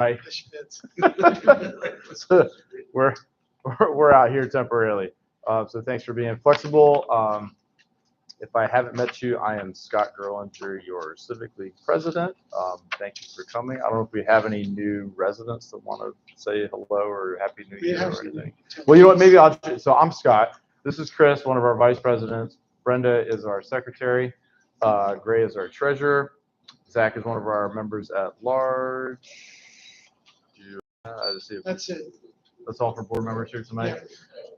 Right. So we're out here temporarily. So thanks for being flexible. If I haven't met you, I am Scott Gerlinger, your Civic League president. Thank you for coming. I don't know if we have any new residents that want to say hello or Happy New Year or anything. Well, you know what? Maybe so I'm Scott. This is Chris, one of our vice presidents. Brenda is our secretary. Gray is our treasurer. Zach is one of our members at large. That's it. That's all for board members here tonight. Yeah.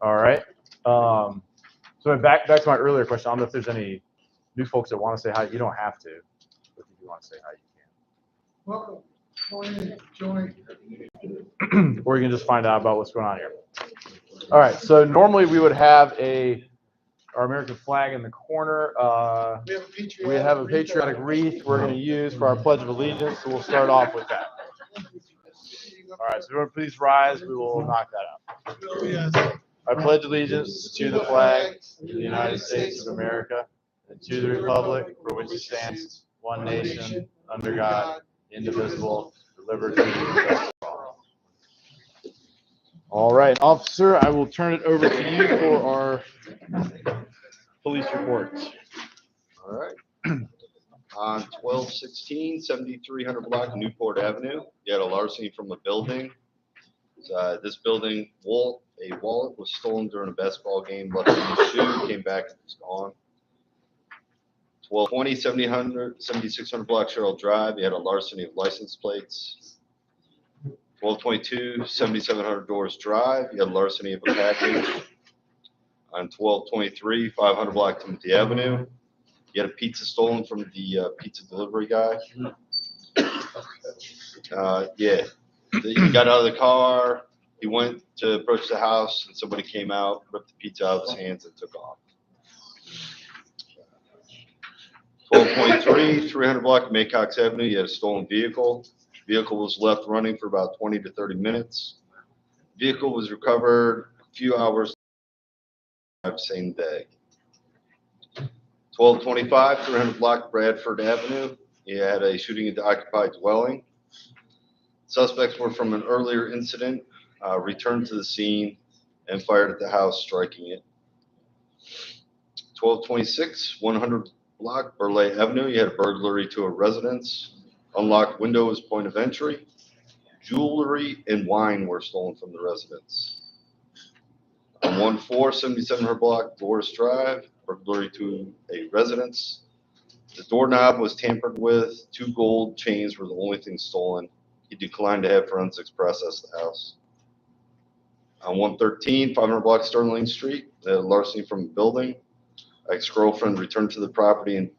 All right. So back to my earlier question. I don't know if there's any new folks that want to say hi. You don't have to, but if you want to say hi, you can. Join. Or you can just find out about what's going on here. All right. So normally we would have our American flag in the corner. We have a patriotic wreath we're going to use for our Pledge of Allegiance. So we'll start off with that. All right, so everyone please rise. We will knock that out. I pledge allegiance to the flag of the United States of America and to the republic for which it stands, one nation, under God, indivisible, with liberty and justice for all. All right, officer, I will turn it over to you for our police reports. All right. On 12/16, 7300 block Newport Avenue, you had a larceny from a building. This building, a wallet was stolen during a basketball game, left in the shoe, came back and was gone. 12/20, 7600 block Sherrill Drive, you had a larceny of license plates. 12/22, 7700 Doors Drive, you had a larceny of a package. On 12/23, 500 block Timothy Avenue, you had a pizza stolen from the pizza delivery guy. Yeah, he got out of the car. He went to approach the house, and somebody came out, ripped the pizza out of his hands, and took off. 12/23, 300 block Maycox Avenue, you had a stolen vehicle. Vehicle was left running for about 20 to 30 minutes. Vehicle was recovered a few hours the same day. 12/25, 300 block Bradford Avenue. You had a shooting at the occupied dwelling. Suspects were from an earlier incident, returned to the scene and fired at the house, striking it. 12/26, 100 block Burleigh Avenue. You had a burglary to a residence. Unlocked window as point of entry. Jewelry and wine were stolen from the residence. On 14, 7700 block Doors Drive, burglary to a residence. The doorknob was tampered with. 2 gold chains were the only thing stolen. He declined to have forensics process the house. On 113, 500 block Sterling Street, the larceny from a building. Ex-girlfriend returned to the property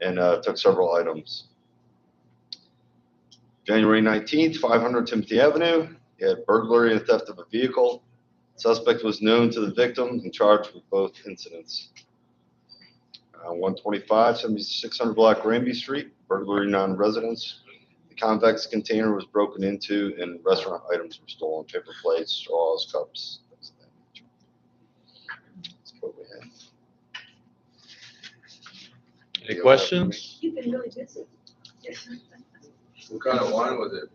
and took several items. January 19th, 500 Timothy Avenue, he had burglary and theft of a vehicle. Suspect was known to the victim and charged with both incidents. 125, 7600 block Granby Street, burglary non-residence. The convex container was broken into and restaurant items were stolen, paper plates, straws, cups, things of that nature. That's what we had. Any questions? You've been really busy. What kind of wine was it?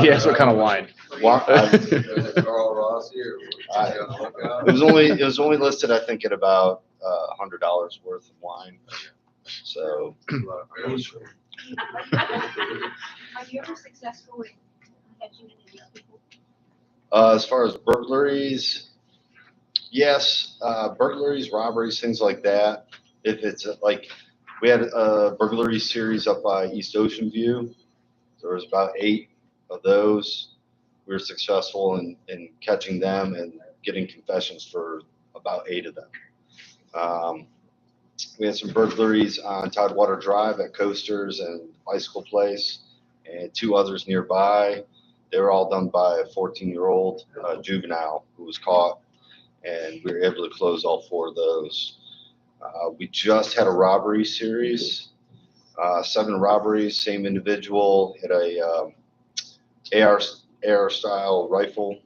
He asked what kind of wine. Was it Carl Rossi or It was only listed, I think, at about $100 worth of wine. So. Are you ever successful in catching any people? As far as burglaries, yes, burglaries, robberies, things like that. If it's like, we had a burglary series up by East Ocean View. There was about 8 of those. We were successful in catching them and getting confessions for about 8 of them. We had some burglaries on Tidewater Drive at Coasters and Bicycle Place, and 2 others nearby. They were all done by a 14-year-old juvenile who was caught, and we were able to close all 4 of those. We just had a robbery series, 7 robberies, same individual, had a AR style rifle.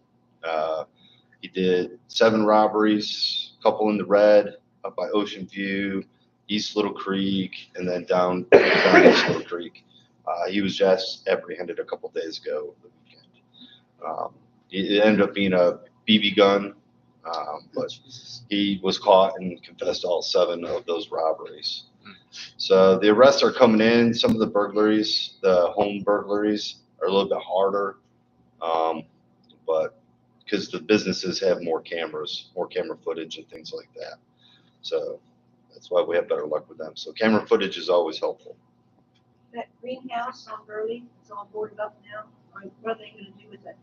He did 7 robberies, a couple in the red, up by Ocean View, East Little Creek, and then down East Little Creek. He was just apprehended a couple days ago over the weekend. It ended up being a BB gun, but he was caught and confessed to all 7 of those robberies. So the arrests are coming in. Some of the burglaries, the home burglaries, are a little bit harder, but because the businesses have more cameras, more camera footage and things like that. So that's why we have better luck with them. So camera footage is always helpful. That greenhouse on Burley, it's all boarded up now, or what are they gonna do with it?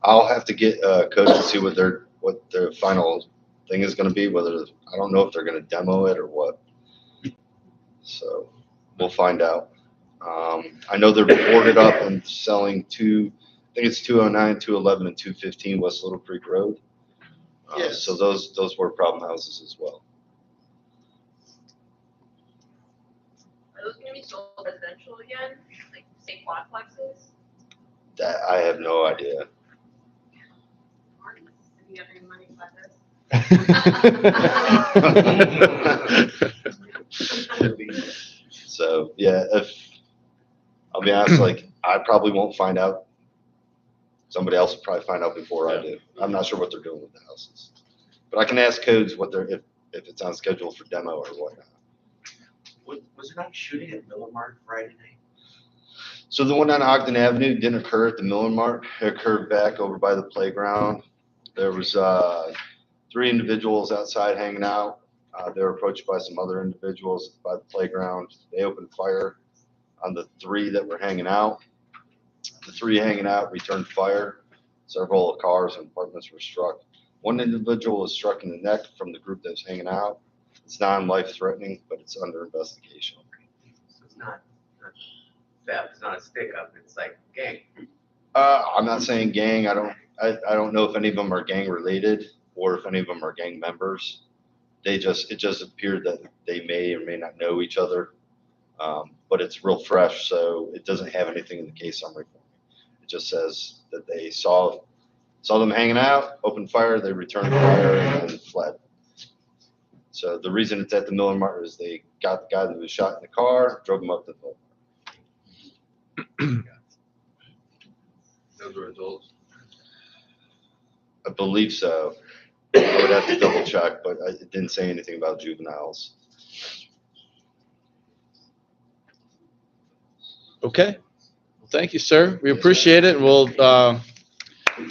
I'll have to get code to see what their final thing is going to be. Whether I don't know if they're going to demo it or what. So we'll find out. I know they're boarded up and selling I think it's 209, 211, and 215 West Little Creek Road. Yes. So those were problem houses as well. Are those gonna be sold residential again, like say quadplexes? That I have no idea. Martin, if you have any money about this. So yeah, if I'll be honest, like I probably won't find out. Somebody else will probably find out before I do. I'm not sure what they're doing with the houses, but I can ask codes what they're if it's on schedule for demo or whatnot. Was there not a shooting at Miller Mart Friday night? So the one on Ogden Avenue didn't occur at the Miller Mart. It occurred back over by the playground. There was 3 individuals outside hanging out. They were approached by some other individuals by the playground. They opened fire on the 3 that were hanging out. The 3 hanging out returned fire. Several cars and apartments were struck. One individual was struck in the neck from the group that was hanging out. It's non-life threatening, but it's under investigation. So it's not theft, it's not a stick up, it's like gang. I'm not saying gang. I don't know if any of them are gang related or if any of them are gang members. It just appeared that they may or may not know each other. But it's real fresh, so it doesn't have anything in the case summary for me. It just says that they saw them hanging out, opened fire, they returned fire, and then fled. So the reason it's at the Miller Mart is they got the guy that was shot in the car, drove him up to the Miller Mart. Those were adults. I believe so. I would have to double check, but it didn't say anything about juveniles. Okay. Well, thank you, sir. We appreciate it. We'll,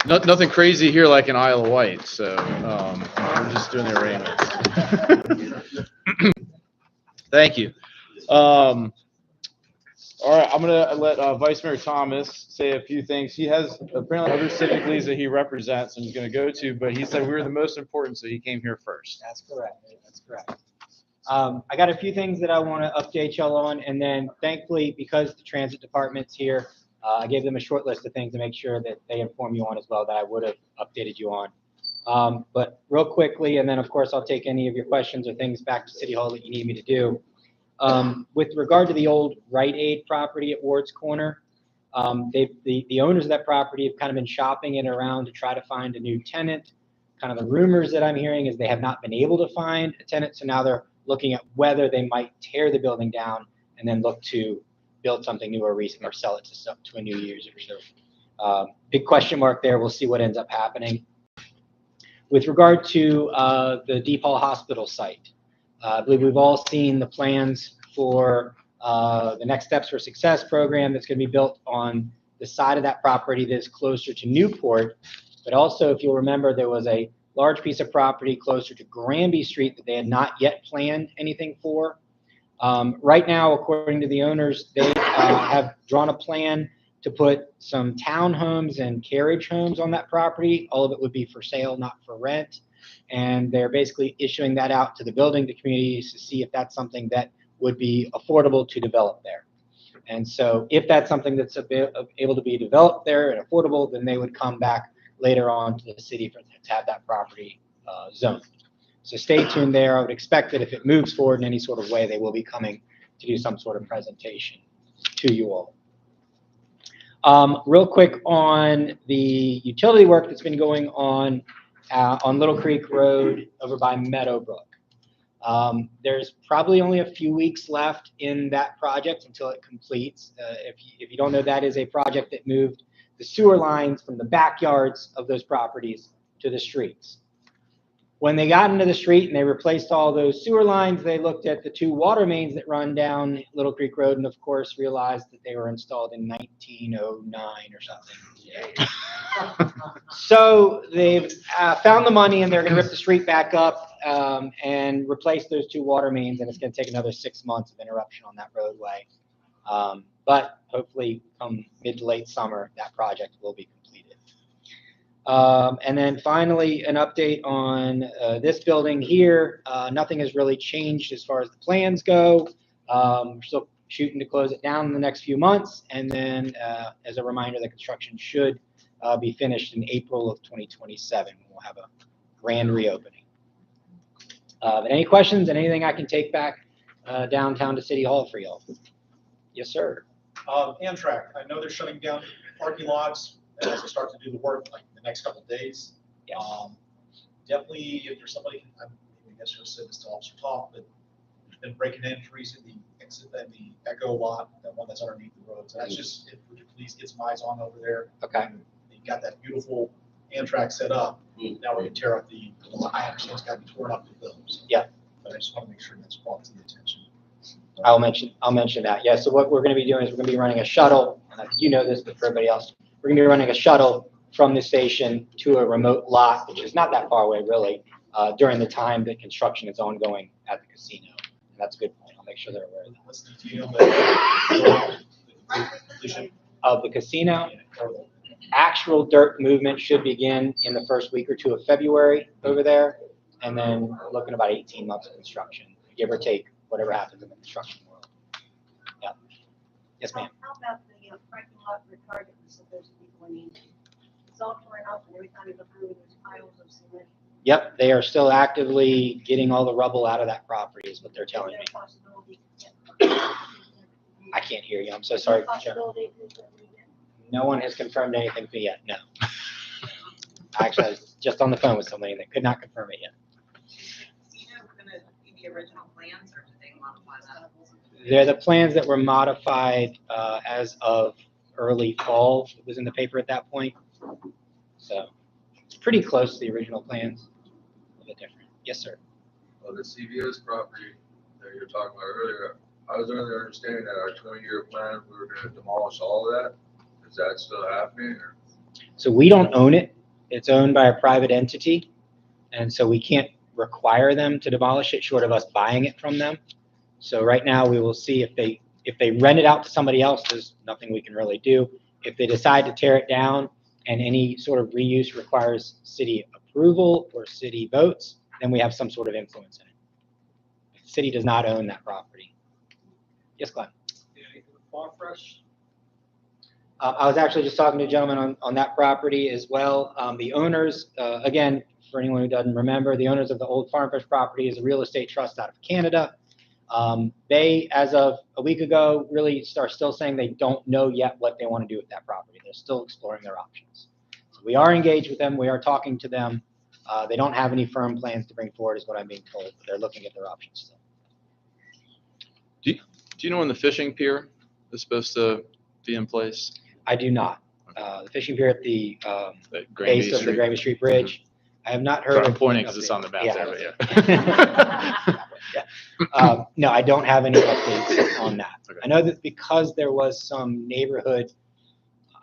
nothing crazy here like in Isle of Wight, so we're just doing the arraignments. Thank you. All right, I'm gonna let Vice Mayor Thomas say a few things. He has apparently other civic leads that he represents and he's gonna go to, but he said we were the most important, so he came here first. That's correct. That's correct. I got a few things that I want to update y'all on, and then thankfully, because the transit department's here, I gave them a short list of things to make sure that they inform you on as well that I would have updated you on. But real quickly, and then of course I'll take any of your questions or things back to City Hall that you need me to do. With regard to the old Rite Aid property at Ward's Corner, the owners of that property have kind of been shopping it around to try to find a new tenant. Kind of the rumors that I'm hearing is they have not been able to find a tenant, so now they're looking at whether they might tear the building down and then look to build something new or recent or sell it to a new user. So big question mark there. We'll see what ends up happening. With regard to the DePaul Hospital site, I believe we've all seen the plans for the Next Steps for Success program that's going to be built on the side of that property that is closer to Newport. But also, if you'll remember, there was a large piece of property closer to Granby Street that they had not yet planned anything for. Right now, according to the owners, they have drawn a plan to put some townhomes and carriage homes on that property. All of it would be for sale, not for rent. And they're basically issuing that out to the building to communities to see if that's something that would be affordable to develop there. And so if that's something that's able to be developed there and affordable, then they would come back later on to the city to have that property zoned. So stay tuned there. I would expect that if it moves forward in any sort of way, they will be coming to do some sort of presentation to you all. Real quick on the utility work that's been going on Little Creek Road over by Meadowbrook. There's probably only a few weeks left in that project until it completes. If you don't know, that is a project that moved the sewer lines from the backyards of those properties to the streets. When they got into the street and they replaced all those sewer lines, they looked at the 2 water mains that run down Little Creek Road and of course realized that they were installed in 1909 or something. So they've found the money and they're going to rip the street back up and replace those 2 water mains, and it's going to take another 6 months of interruption on that roadway. But hopefully come mid to late summer, that project will be completed. And then finally, an update on this building here. Nothing has really changed as far as the plans go. We're still shooting to close it down in the next few months. And then as a reminder, the construction should be finished in April of 2027. We'll have a grand reopening. Any questions and anything I can take back downtown to City Hall for y'all? Yes, sir. Amtrak, I know they're shutting down parking lots as they start to do the work like the next couple of days. Yes. Definitely, if there's somebody, I guess you'll send this to Officer Toth, but there's been breaking in trees in the exit and the Echo lot, that one that's underneath the road. So that's just, if we could please get some eyes on over there. Okay. You got that beautiful Amtrak set up. Now we're gonna tear up the lot. I understand it's got to be torn up to build. Yeah. But I just want to make sure that's brought to the attention. I'll mention that. Yeah. So what we're going to be doing is we're going to be running a shuttle, and I think you know this, but for everybody else, we're going to be running a shuttle from the station to a remote lot, which is not that far away, really, during the time that construction is ongoing at the casino. And that's a good point. I'll make sure they're aware of that. What's the deal with completion Of the casino, actual dirt movement should begin in the first week or 2 of February over there, and then looking about 18 months of construction, give or take whatever happens in the construction world. Yeah. Yes, ma'am. How about the parking lot where Target was supposed to be going in? It's all torn up and every time you look through, there's piles of cement. Yep, they are still actively getting all the rubble out of that property is what they're telling me. Is there a possibility? Yeah. I can't hear you. I'm so sorry, Chair. Possibility that we get- No one has confirmed anything for yet, no. Actually, I was just on the phone with somebody that could not confirm it yet. You know, we're gonna be the original plans, or did they modify that? They're the plans that were modified as of early fall. It was in the paper at that point. So it's pretty close to the original plans. A bit different. Yes, sir. Well, the CVS property that you were talking about earlier, I was under the understanding that our 20-year plan, we were gonna demolish all of that. Is that still happening, or? So we don't own it. It's owned by a private entity. And so we can't require them to demolish it short of us buying it from them. So right now we will see if they rent it out to somebody else, there's nothing we can really do. If they decide to tear it down and any sort of reuse requires city approval or city votes, then we have some sort of influence in it. The city does not own that property. Yes, Glenn? Farm Fresh? I was actually just talking to a gentleman on that property as well. The owners, again, for anyone who doesn't remember, the owners of the old Farm Fresh property is a real estate trust out of Canada. They, as of a week ago, really are still saying they don't know yet what they want to do with that property. They're still exploring their options. So we are engaged with them. We are talking to them. They don't have any firm plans to bring forward is what I'm being told, but they're looking at their options still. Do you know when the fishing pier is supposed to be in place? I do not. The fishing pier at the At Granby base of the Street? Granby Street Bridge. I have not heard. But I'm of pointing any because it's on the map update. there, Yeah. No, I don't have any updates on that. Okay. I know that because there was some neighborhood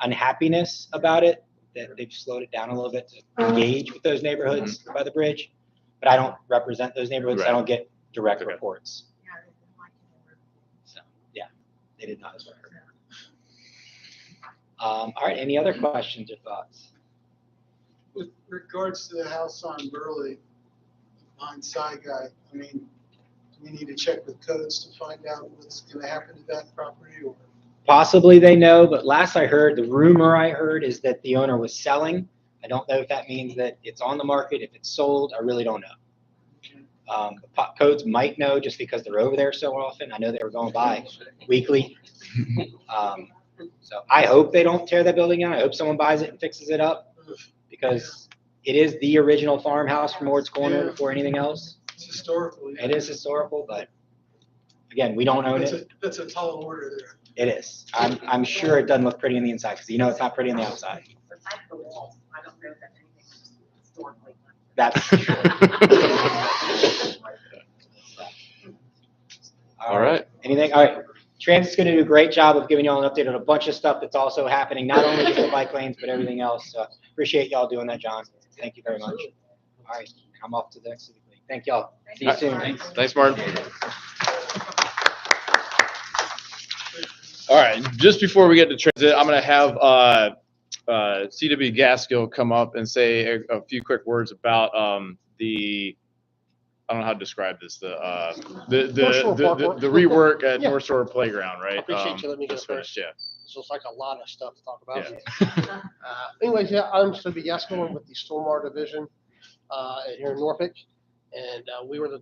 unhappiness about it, that they've slowed it down a little bit to engage with those neighborhoods by the bridge. But I don't represent those neighborhoods. I Right. don't get direct Okay. reports. Yeah, they didn't like it. So, yeah, they did not as well. All right, any other questions or thoughts? With regards to the house on Burley, behind Side Guy, I mean, do we need to check with codes to find out what's gonna happen to that property, or? Possibly they know, but last I heard, the rumor I heard is that the owner was selling. I don't know if that means that it's on the market, if it's sold, I really don't know. Codes might know just because they're over there so often. I know they were going by weekly. So I hope they don't tear that building down. I hope someone buys it and fixes it up because it is the original farmhouse from Ward's Corner before anything else. It's historical. It is historical, but again, we don't own it. That's a tall order there. It is. I'm sure it doesn't look pretty on the inside, because you know it's not pretty on the outside. Besides the walls, I don't know that anything was historically done. That's true. All right. Anything? All right. Transit's going to do a great job of giving y'all an update on a bunch of stuff that's also happening, not only just the bike lanes, but everything else. So appreciate y'all doing that, John. Thank you very much. All right. I'm off to the next Civic League. Thank y'all. See you soon. Thanks, Martin. All right, just before we get to transit, I'm going to have CW Gaskill come up and say a few quick words about the, I don't know how to describe this, the rework at Yeah. North Shore Playground, right? I appreciate you letting me go just finished, first. Yeah. So it's like a lot of stuff to talk about. Yeah. Anyways, yeah, I'm CW Gaskill with the Stormwater Division here in Norfolk, and we were the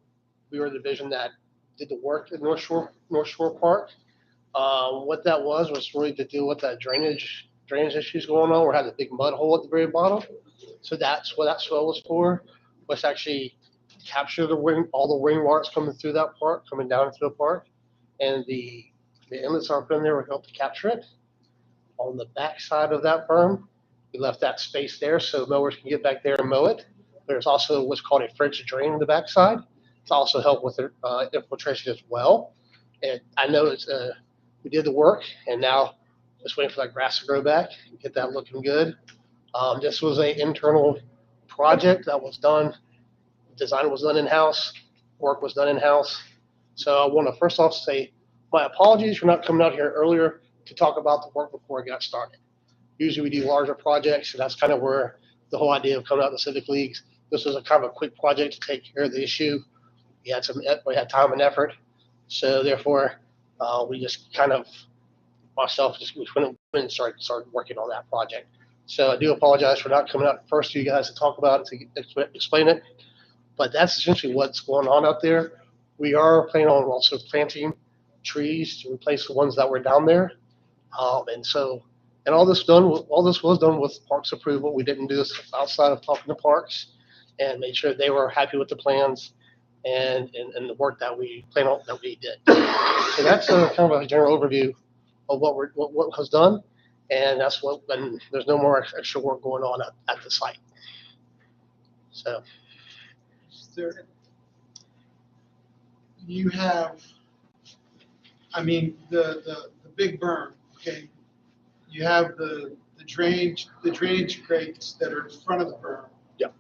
division that did the work at North Shore Park. What that was really to deal with that drainage issues going on. We had a big mud hole at the very bottom. So that's what that swell was for, was actually capture all the rainwater that's coming through that park, coming down into the park. And the inlets are up in there will help to capture it. On the back side of that berm, we left that space there so mowers can get back there and mow it. There's also what's called a French drain on the backside. It's also helped with infiltration as well. And I know we did the work, and now just waiting for that grass to grow back and get that looking good. This was an internal project that was done. Design was done in-house. Work was done in-house. So I want to first off say my apologies for not coming out here earlier to talk about the work before it got started. Usually we do larger projects, and that's kind of where the whole idea of coming out to civic leagues. This was a kind of a quick project to take care of the issue. We had time and effort. So therefore, we just kind of, we went and started working on that project. So I do apologize for not coming out first to you guys to talk about it, to explain it. But that's essentially what's going on out there. We are planning on also planting trees to replace the ones that were down there. And all this was done with Parks approval. We didn't do this outside of talking to Parks, and made sure they were happy with the plans and the work that we did. So that's kind of a general overview of what was done, and that's and there's no more extra work going on at the site. So You have, I mean, the big berm, okay? You have the drainage grates that are in front of the berm. Yep.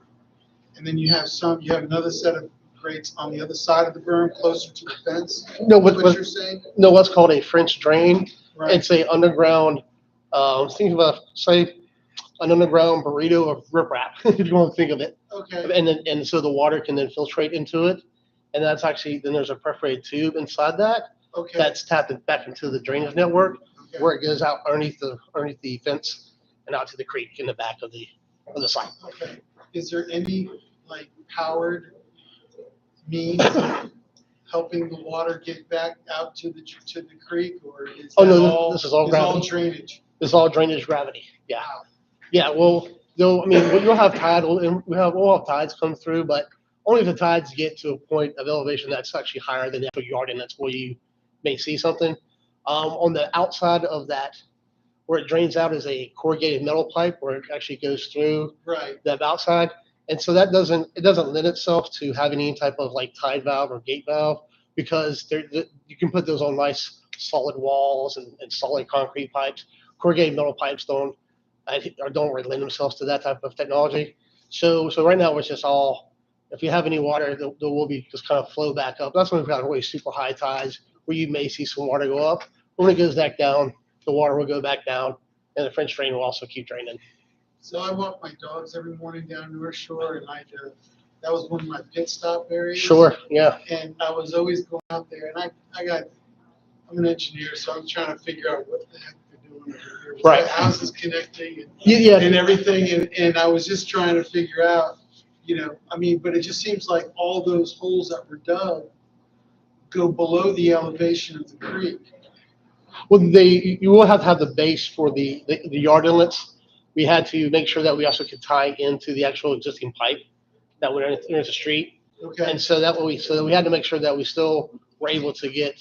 And then you have another set of grates on the other side of the berm, closer to the fence. No, what What you're saying? No, what's called a French drain. Right. It's a underground, think about, say, an underground burrito of riprap, if you want to think of it. Okay. And so the water can then filtrate into it. And that's actually, then there's a perforated tube inside that Okay. that's tapped back into the drainage network, Okay. where it goes out underneath the fence and out to the creek in the back of the site. Okay. Is there any powered means of helping the water get back out to the creek, or is Oh, that no, this is all gravity. drainage? It's all drainage gravity. Yeah. Yeah. Well, I mean, we'll have we'll have tides come through, but only if the tides get to a point of elevation that's actually higher than the actual yard, and that's where you may see something. On the outside of that, where it drains out, is a corrugated metal pipe where it actually goes through Right. the outside. And so it doesn't lend itself to having any type of tide valve or gate valve, because you can put those on nice solid walls and solid concrete pipes. Corrugated metal pipes don't really lend themselves to that type of technology. So right now it's just all, if you have any water, there will be just kind of flow back up. That's when we've got really super high tides where you may see some water go up. When it goes back down, the water will go back down, and the French drain will also keep draining. So I walk my dogs every morning down North Shore, and that was one of my pit stop areas. Sure, yeah. And I was always going out there, and I'm an engineer, so I'm trying to figure out what the heck they're doing over here. With Right. the houses connecting Yeah. and everything, and I was just trying to figure out, but it just seems like all those holes that were dug go below the elevation of the creek. Well, you will have to have the base for the yard inlets. We had to make sure that we also could tie into the actual existing pipe that went into the street. Okay, And so we had to make sure that we still were able to get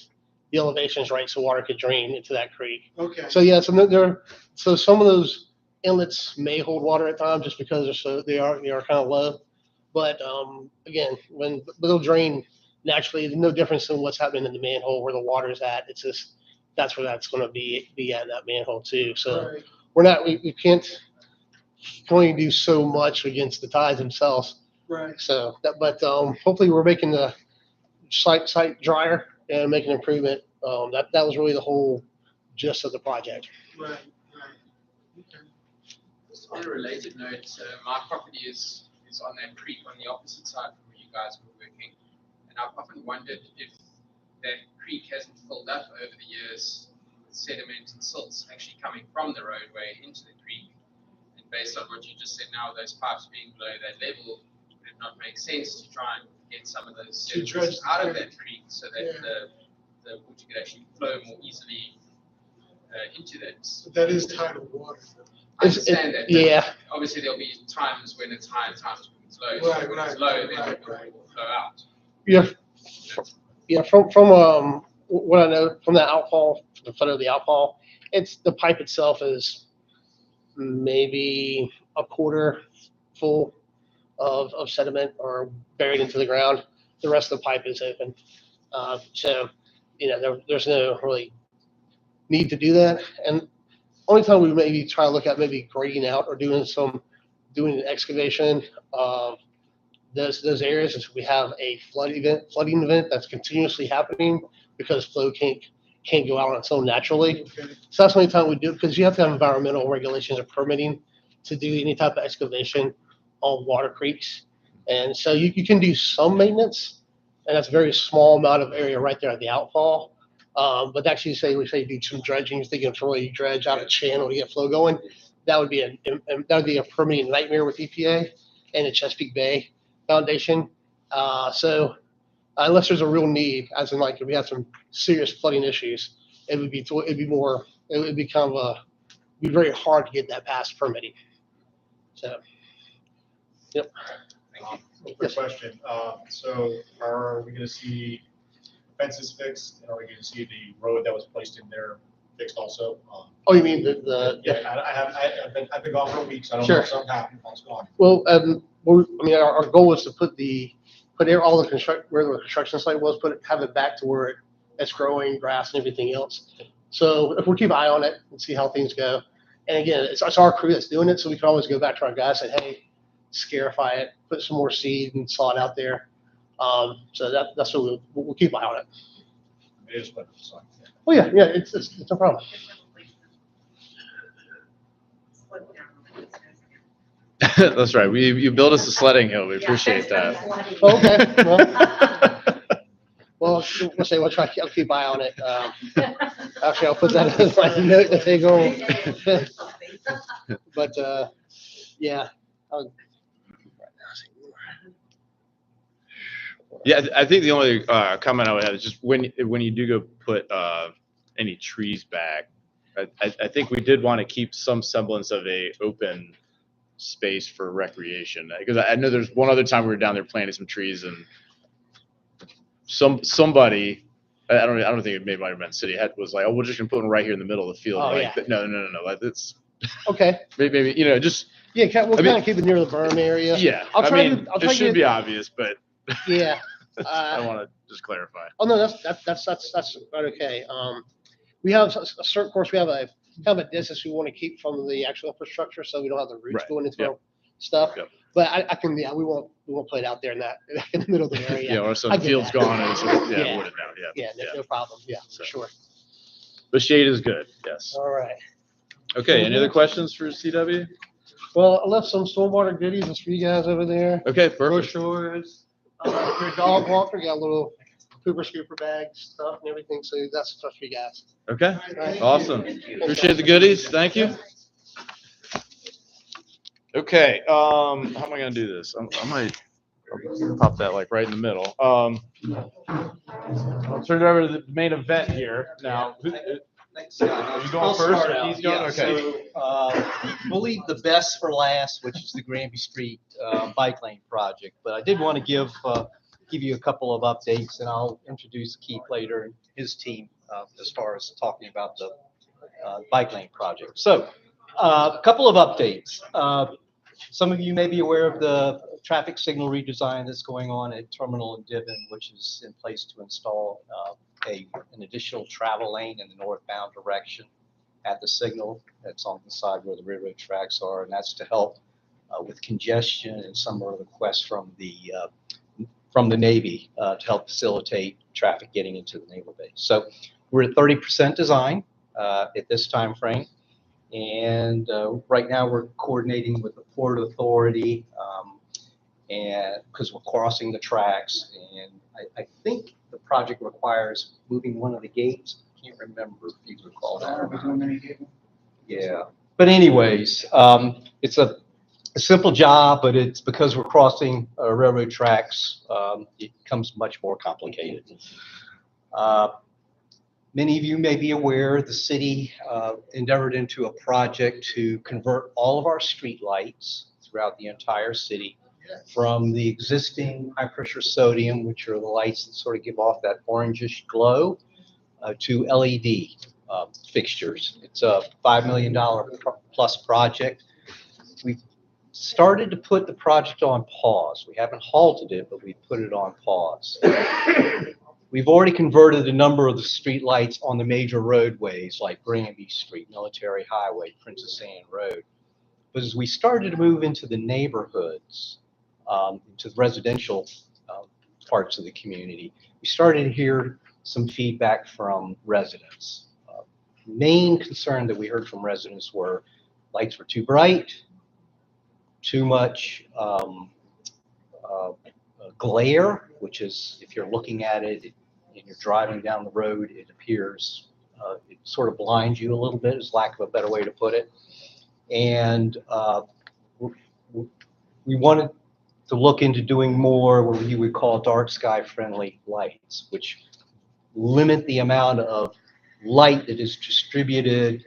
the elevations right so water could drain into that creek. okay. So yeah, so some of those inlets may hold water at times just because they are kind of low. But again, but they'll drain naturally. There's no difference in what's happening in the manhole where the water is at. It's just that's where that's going to be at in that manhole too. So Right, we can't only do so much against the tides themselves. right. So but hopefully we're making the site drier and making improvement. That was really the whole gist of the project. Right, right. Okay. Just on a related note, my property is on that creek on the opposite side from where you guys were working. And I've often wondered if that creek hasn't filled up over the years with sediment and silts actually coming from the roadway into the creek. And based on what you just said now, those pipes being below that level, would it not make sense to try and get some of those To dredge sediments the out of creek. that creek so that the water could actually flow more easily into that? But that is tidal water. I understand that. but Yeah. Obviously, there'll be times when it's high and times when it's low. Right, So when right, it's low, then right, the water right. will flow out. Yeah, from what I know from the outfall, the foot of the outfall, it's the pipe itself is maybe a quarter full of sediment or buried into the ground. The rest of the pipe is open. So, there's no really need to do that. And only time we maybe try to look at maybe grading out or doing an excavation of those areas is we have a flooding event that's continuously happening because flow can't go out on its own naturally. Okay, So that's the only time we do it because you have to have environmental regulations or permitting to do any type of excavation on water creeks. And so you can do some maintenance, and that's a very small amount of area right there at the outfall. But actually, we say do some dredging, thinking of really dredge out a channel to get flow going. That would be a permitting nightmare with EPA and the Chesapeake Bay Foundation. So unless there's a real need, as in like if we have some serious flooding issues, it would be very hard to get that past permitting. So, yep. Quick question. So are we gonna see fences fixed, and are we gonna see the road that was placed in there fixed also? Oh, you mean the Yeah, I've been gone for a week, so I don't know Sure. if something happened while I was gone. well, I mean, our goal was to put all the where the construction site was, have it back to where it's growing grass and everything else. So if we keep an eye on it and see how things go. And again, it's our crew that's doing it, so we can always go back to our guys and say, hey, scarify it, put some more seed and sod out there. So that's what we'll keep an eye on it. It is, but it's like, Oh yeah, it's no problem. That's right. You built us a sledding hill. We appreciate that. Okay. Well, we'll try. I'll keep an eye on it. Actually, I'll put that as my note to take home. But yeah. Yeah, I think the only comment I would have is just when you do go put any trees back, I think we did want to keep some semblance of a open space for recreation, because I know there's one other time we were down there planting some trees and somebody, I don't think it might have been city head, was like, oh, we're just gonna put one right here in the middle of the field. Oh, Like, yeah. no, like it's Okay. maybe just Yeah, we'll I mean- kind of keep it near the berm area. yeah. I'll I try mean, to- I'll try it to should get- be obvious, but Yeah. I want to just clarify. Oh no, that's right, okay. We have a certain course. We have a kind of a distance we want to keep from the actual infrastructure, so we don't have the roots Right, going into yep. our stuff. Yep. But I can, we won't play it out there in the middle of the area. Yeah, or some I get field's that. gone and it's wooded Yeah. down. Yeah. Yeah, no problem. Yeah, So- for sure. But shade is good. Yes. All right. Okay. Any other questions for CW? Well, I left some stormwater goodies just for you guys over there. Okay, perfect. Brochures. Your dog walker got a little pooper scooper bag stuff and everything. So that's stuff for you guys. Okay. Right. Awesome. Appreciate the goodies. Thank you. Okay. How am I gonna do this? I might pop that like right in the middle. I'll turn it over to the main event here now. Thanks, Scott. Are you going I'll first? start out. He's going? Yeah, Okay. So, we'll leave the best for last, which is the Granby Street bike lane project. But I did want to give give you a couple of updates, and I'll introduce Keith later and his team as far as talking about the bike lane project. So a couple of updates. Some of you may be aware of the traffic signal redesign that's going on at Terminal and Divon, which is in place to install an additional travel lane in the northbound direction at the signal that's on the side where the railroad tracks are, and that's to help with congestion and some of the requests from the Navy to help facilitate traffic getting into the naval base. So we're at 30% design at this time frame. And right now we're coordinating with the Port Authority and because we're crossing the tracks. And I think the project requires moving one of the gates. I can't remember if you recall that. Are we doing any gable? Yeah. But anyways, it's a simple job, but it's because we're crossing railroad tracks, it becomes much more complicated. Many of you may be aware the city endeavored into a project to convert all of our street lights throughout the entire city from the existing high pressure sodium, which are the lights that sort of give off that orangish glow, to LED fixtures. It's a $5 million plus project. We've started to put the project on pause. We haven't halted it, but we've put it on pause. We've already converted a number of the street lights on the major roadways like Granby Street, Military Highway, Princess Anne Road. But as we started to move into the neighborhoods, into the residential parts of the community, we started to hear some feedback from residents. Main concern that we heard from residents were lights were too bright, too much glare, which is, if you're looking at it and you're driving down the road, it appears, it sort of blinds you a little bit, is lack of a better way to put it. And we wanted to look into doing more what you would call dark sky friendly lights, which limit the amount of light that is distributed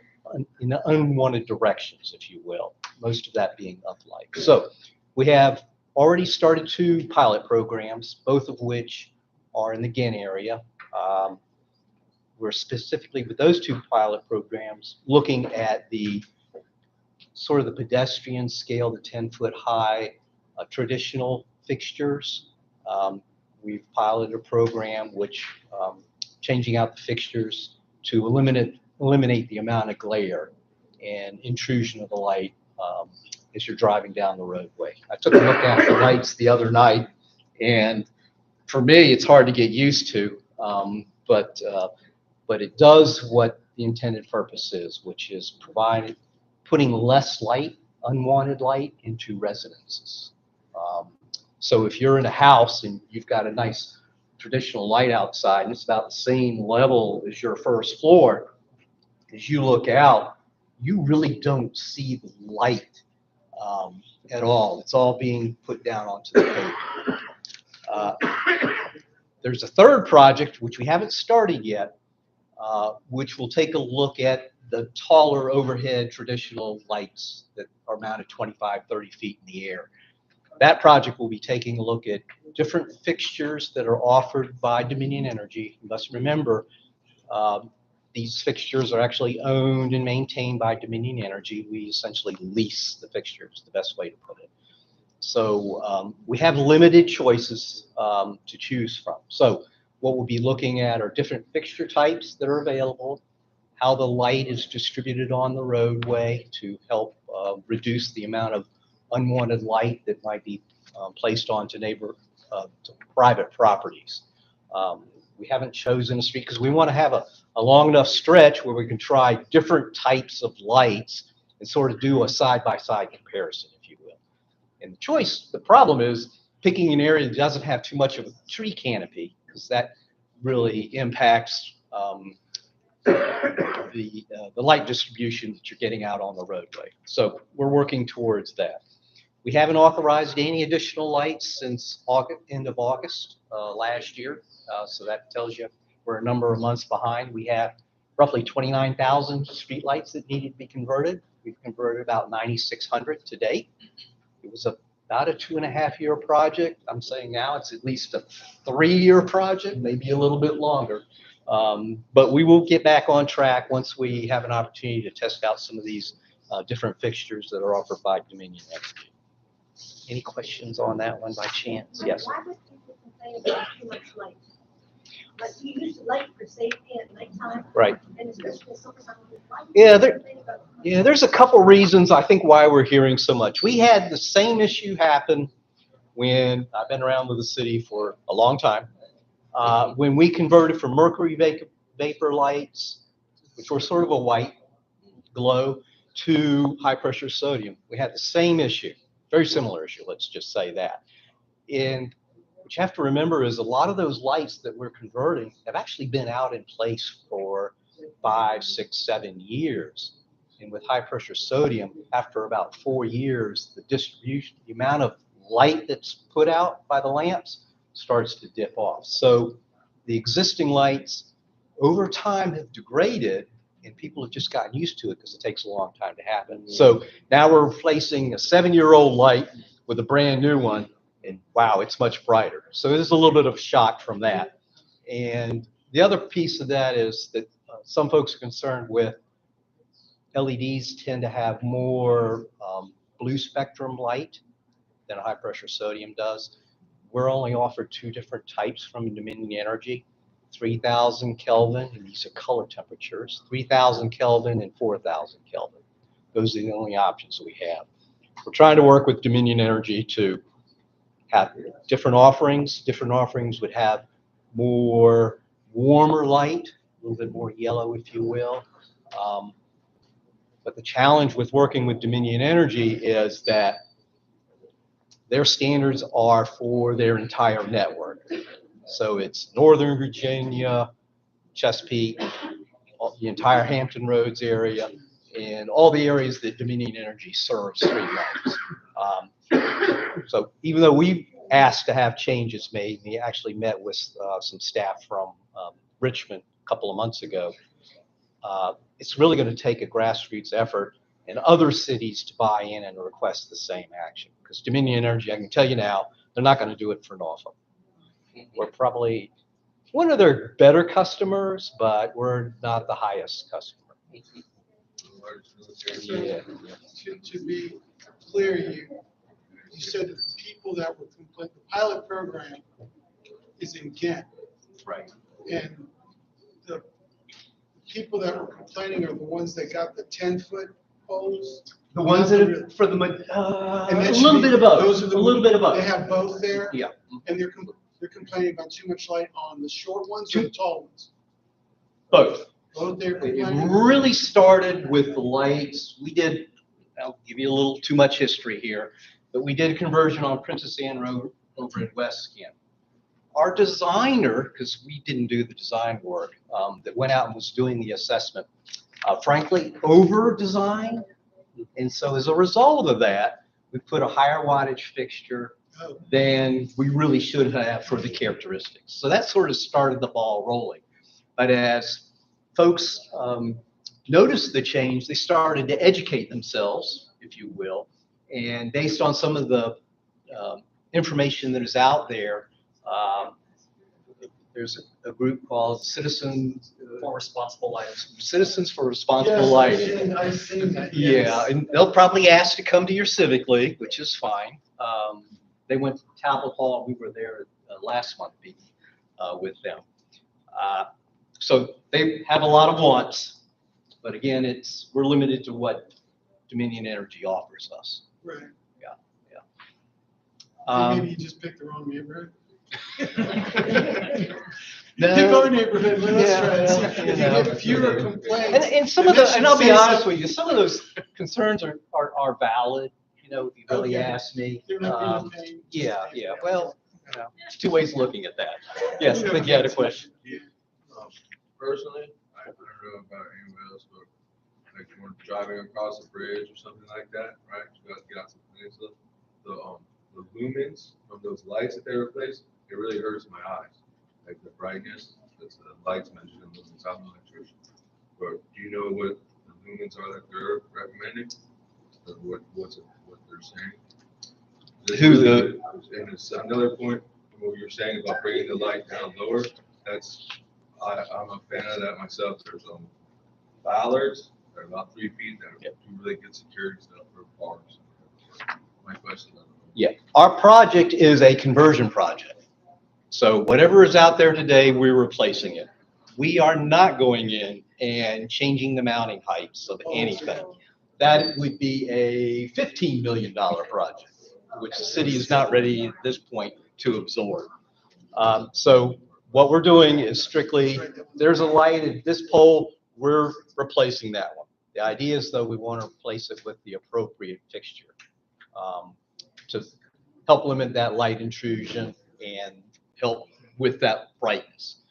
in unwanted directions, if you will, most of that being uplight. So we have already started 2 pilot programs, both of which are in the Ginn area. We're specifically with those 2 pilot programs looking at the sort of the pedestrian scale, the 10-foot high traditional fixtures. We've piloted a program which changing out the fixtures to eliminate the amount of glare and intrusion of the light as you're driving down the roadway. I took a look at the lights the other night, and for me, it's hard to get used to, but it does what the intended purpose is, which is putting less light, unwanted light, into residences. So if you're in a house and you've got a nice traditional light outside and it's about the same level as your first floor, as you look out, you really don't see the light at all. It's all being put down onto the pavement. There's a third project, which we haven't started yet, which will take a look at the taller overhead traditional lights that are mounted 25, 30 feet in the air. That project will be taking a look at different fixtures that are offered by Dominion Energy. You must remember, these fixtures are actually owned and maintained by Dominion Energy. We essentially lease the fixtures, the best way to put it. So we have limited choices to choose from. So what we'll be looking at are different fixture types that are available, how the light is distributed on the roadway to help reduce the amount of unwanted light that might be placed onto to private properties. We haven't chosen a street because we want to have a long enough stretch where we can try different types of lights and sort of do a side-by-side comparison, if you will. And the problem is picking an area that doesn't have too much of a tree canopy, because that really impacts the light distribution that you're getting out on the roadway. So we're working towards that. We haven't authorized any additional lights since end of August last year. So that tells you we're a number of months behind. We have roughly 29,000 street lights that needed to be converted. We've converted about 9,600 to date. It was a not a 2.5-year project. I'm saying now it's at least a 3-year project, maybe a little bit longer. But we will get back on track once we have an opportunity to test out some of these different fixtures that are offered by Dominion Energy. Any questions on that one by chance? Yes. Why would people complain about too much light? Like you use the light for safety at nighttime. Right. And especially summertime. Why would Yeah, people complain about too much Yeah, there's a couple reasons I think why we're hearing so much. We had the same issue happen when I've been around with the city for a long time. When we converted from mercury vapor lights, which were sort of a white glow, to high pressure sodium, we had the same issue, very similar issue, let's just say that. And what you have to remember is a lot of those lights that we're converting have actually been out in place for 5, 6, 7 years. And with high pressure sodium, after about 4 years, the distribution, the amount of light that's put out by the lamps starts to dip off. So the existing lights over time have degraded, and people have just gotten used to it because it takes a long time to happen. So now we're replacing a 7-year-old light with a brand new one, and wow, it's much brighter. So there's a little bit of shock from that. And the other piece of that is that some folks are concerned with LEDs tend to have more blue spectrum light than a high pressure sodium does. We're only offered 2 different types from Dominion Energy, 3000 Kelvin, and these are color temperatures, 3000 Kelvin and 4000 Kelvin. Those are the only options we have. We're trying to work with Dominion Energy to have different offerings. Different offerings would have more warmer light, a little bit more yellow, if you will. But the challenge with working with Dominion Energy is that their standards are for their entire network. So it's Northern Virginia, Chesapeake, the entire Hampton Roads area, and all the areas that Dominion Energy serves streetlights. So even though we've asked to have changes made, we actually met with some staff from Richmond a couple of months ago. It's really going to take a grassroots effort in other cities to buy in and request the same action. Because Dominion Energy, I can tell you now, they're not going to do it for Norfolk. We're probably one of their better customers, but we're not the highest customer. Yeah. To be clear, you said that the people that were complaining, the pilot program is in Ghent. Right. And the people that were complaining are the ones that got the 10-foot poles. The ones that are for the, a little bit of both, a little bit of both. They have both there? Yeah. And they're complaining about too much light on the short ones or the tall ones? Both. Both they're It complaining? really started with the lights. We did, I'll give you a little too much history here, but we did a conversion on Princess Anne Road over in West Kent. Our designer, because we didn't do the design work, that went out and was doing the assessment, frankly, over-designed. And so as a result of that, we put a higher wattage fixture than we really should have for the characteristics. So that sort of started the ball rolling. But as folks noticed the change, they started to educate themselves, if you will. And based on some of the information that is out there, there's a group called Citizens for Responsible Lighting. Citizens for Responsible Lighting. I've seen that. Yeah, and they'll probably ask to come to your Civic League, which is fine. They went to Talbot Hall. We were there last month meeting with them. So they have a lot of wants, but again, we're limited to what Dominion Energy offers us. Right. Yeah. Maybe you just picked the wrong neighborhood. No. Pick our neighborhood, let us try and see if You you know. get fewer complaints. And some of the, and I'll be honest with you, some of those concerns are valid. You know, if you really ask me. Yeah. Well, you know, there's 2 ways of looking at that. Yes, I think you had a question. Personally, I don't know about anyone else, but like when driving across a bridge or something like that, right? You got to get out to the peninsula. The lumens from those lights that they replace, it really hurts my eyes. Like the brightness, that's the lights mentioned in lumens. I'm not sure. But do you know what the lumens are that they're recommending? What they're saying? It's Who really the- good. And it's another point, what you're saying about bringing the light down lower, I'm a fan of that myself. There's bollards, they're about 3 feet, that do really good security stuff for bars. My question. Yeah, our project is a conversion project. So whatever is out there today, we're replacing it. We are not going in and changing the mounting heights of anything. That would be a $15 million project, which the city is not ready at this point to absorb. So what we're doing is strictly, there's a light at this pole, we're replacing that one. The idea is though we want to replace it with the appropriate fixture to help limit that light intrusion and help with that brightness.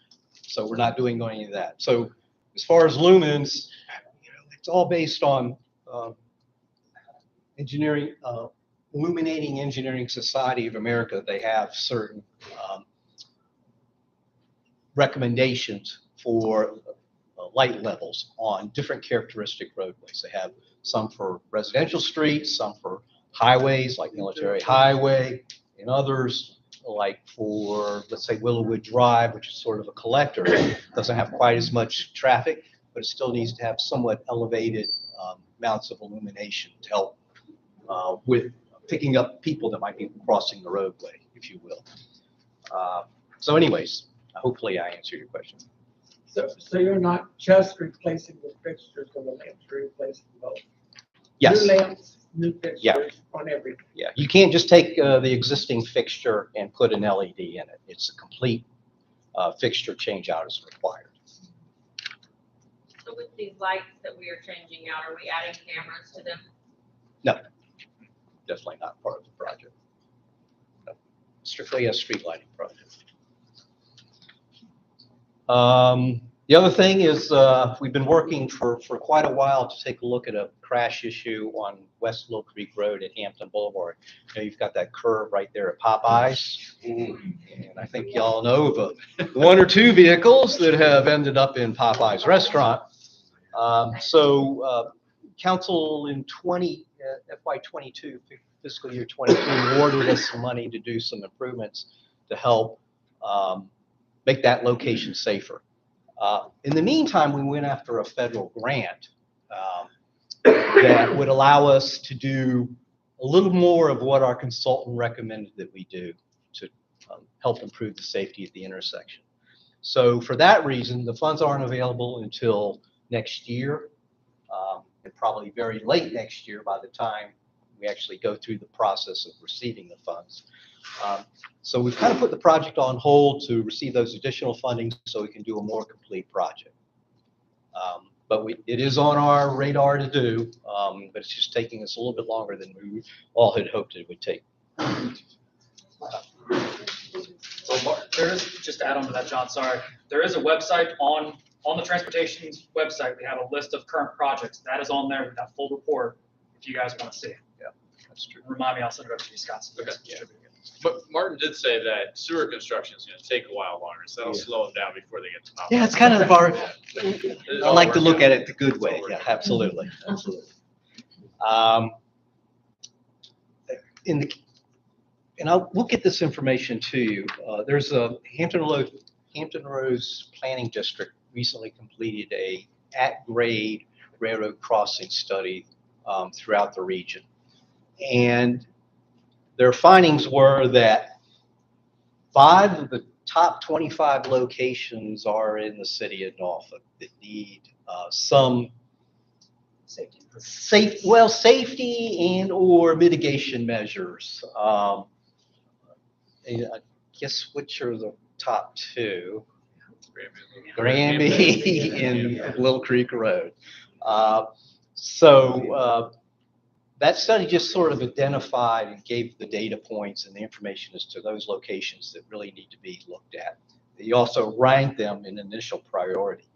So we're not doing any of that. So as far as lumens, it's all based on engineering, Illuminating Engineering Society of America. They have certain recommendations for light levels on different characteristic roadways. They have some for residential streets, some for highways like Military Highway, and others like for, let's say, Willowwood Drive, which is sort of a collector. Doesn't have quite as much traffic, but it still needs to have somewhat elevated amounts of illumination to help with picking up people that might be crossing the roadway, if you will. So anyways, hopefully I answered your question. So you're not just replacing the fixtures of the lamps, you're replacing both? Yes. New lamps, new fixtures Yeah. on everything? Yeah, you can't just take the existing fixture and put an LED in it. It's a complete fixture change out is required. So with these lights that we are changing out, are we adding cameras to them? No, definitely not part of the project. No. Strictly a street lighting project. The other thing is we've been working for quite a while to take a look at a crash issue on West Little Creek Road at Hampton Boulevard. You know, you've got that curve right there at Popeyes. And I think y'all know of one or two vehicles that have ended up in Popeyes restaurant. So council in FY22, fiscal year 22, awarded us some money to do some improvements to help make that location safer. In the meantime, we went after a federal grant that would allow us to do a little more of what our consultant recommended that we do to help improve the safety at the intersection. So for that reason, the funds aren't available until next year, and probably very late next year by the time we actually go through the process of receiving the funds. So we've kind of put the project on hold to receive those additional funding so we can do a more complete project. But it is on our radar to do, but it's just taking us a little bit longer than we all had hoped it would take. So there is, just to add on to that, John, sorry, there is a website on the transportation website. We have a list of current projects. That is on there with that full report if you guys want to see it. Yeah, that's true. Remind me, I'll send it over to you, Scott. So Okay. yeah. But Martin did say that sewer construction is going to take a while longer, so that'll slow them down before they get to Mount. Yeah, it's kind of our, It's I all like to working look out. at it the good way. Yeah, absolutely, absolutely. We'll get this information to you. There's a Hampton Roads Planning District recently completed a at-grade railroad crossing study throughout the region. And their findings were that 5 of the top 25 locations are in the city of Norfolk that need some safety and or mitigation measures. I guess which are the top 2? Granby and Little Creek Road. That study just sort of identified and gave the data points and the information as to those locations that really need to be looked at. They also ranked them in initial priority.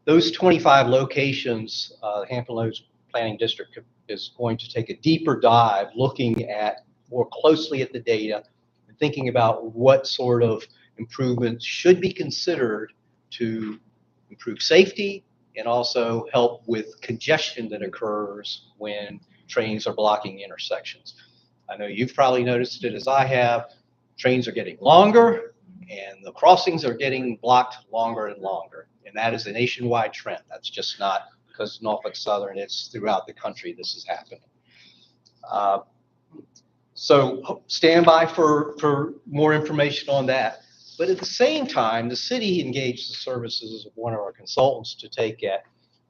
Those 25 locations, Hampton Roads Planning District is going to take a deeper dive looking at more closely at the data and thinking about what sort of improvements should be considered to improve safety and also help with congestion that occurs when trains are blocking intersections. I know you've probably noticed it as I have. Trains are getting longer and the crossings are getting blocked longer and longer. And that is a nationwide trend. That's just not because Norfolk Southern, it's throughout the country this is happening. So stand by for more information on that. But at the same time, the city engaged the services of one of our consultants to take at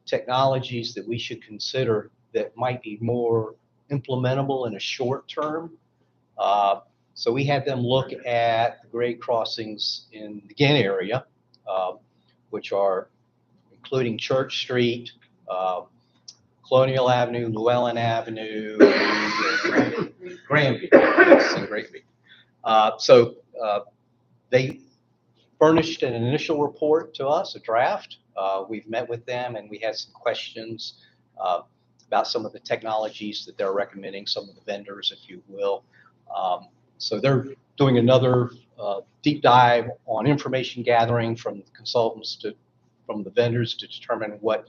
technologies that we should consider that might be more implementable in a short term. So we had them look at the grade crossings in the Ginn area, which are including Church Street, Colonial Avenue, Llewellyn Avenue, Granby. Yes, and Granby. So they furnished an initial report to us, a draft. We've met with them and we had some questions about some of the technologies that they're recommending, some of the vendors, if you will. So they're doing another deep dive on information gathering from the consultants from the vendors to determine what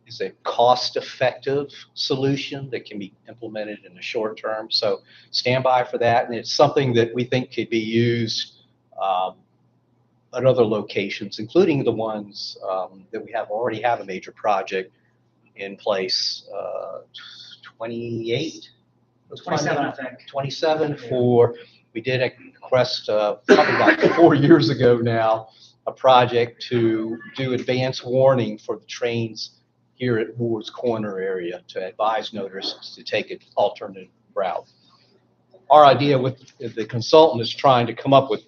is a cost-effective solution that can be implemented in the short term. So stand by for that. And it's something that we think could be used at other locations, including the ones that we already have a major project in place, 28? 27, I think. 27 we did a request probably about 4 years ago now, a project to do advance warning for the trains here at Moore's Corner area to advise motorists to take an alternative route. Our idea with the consultant is trying to come up with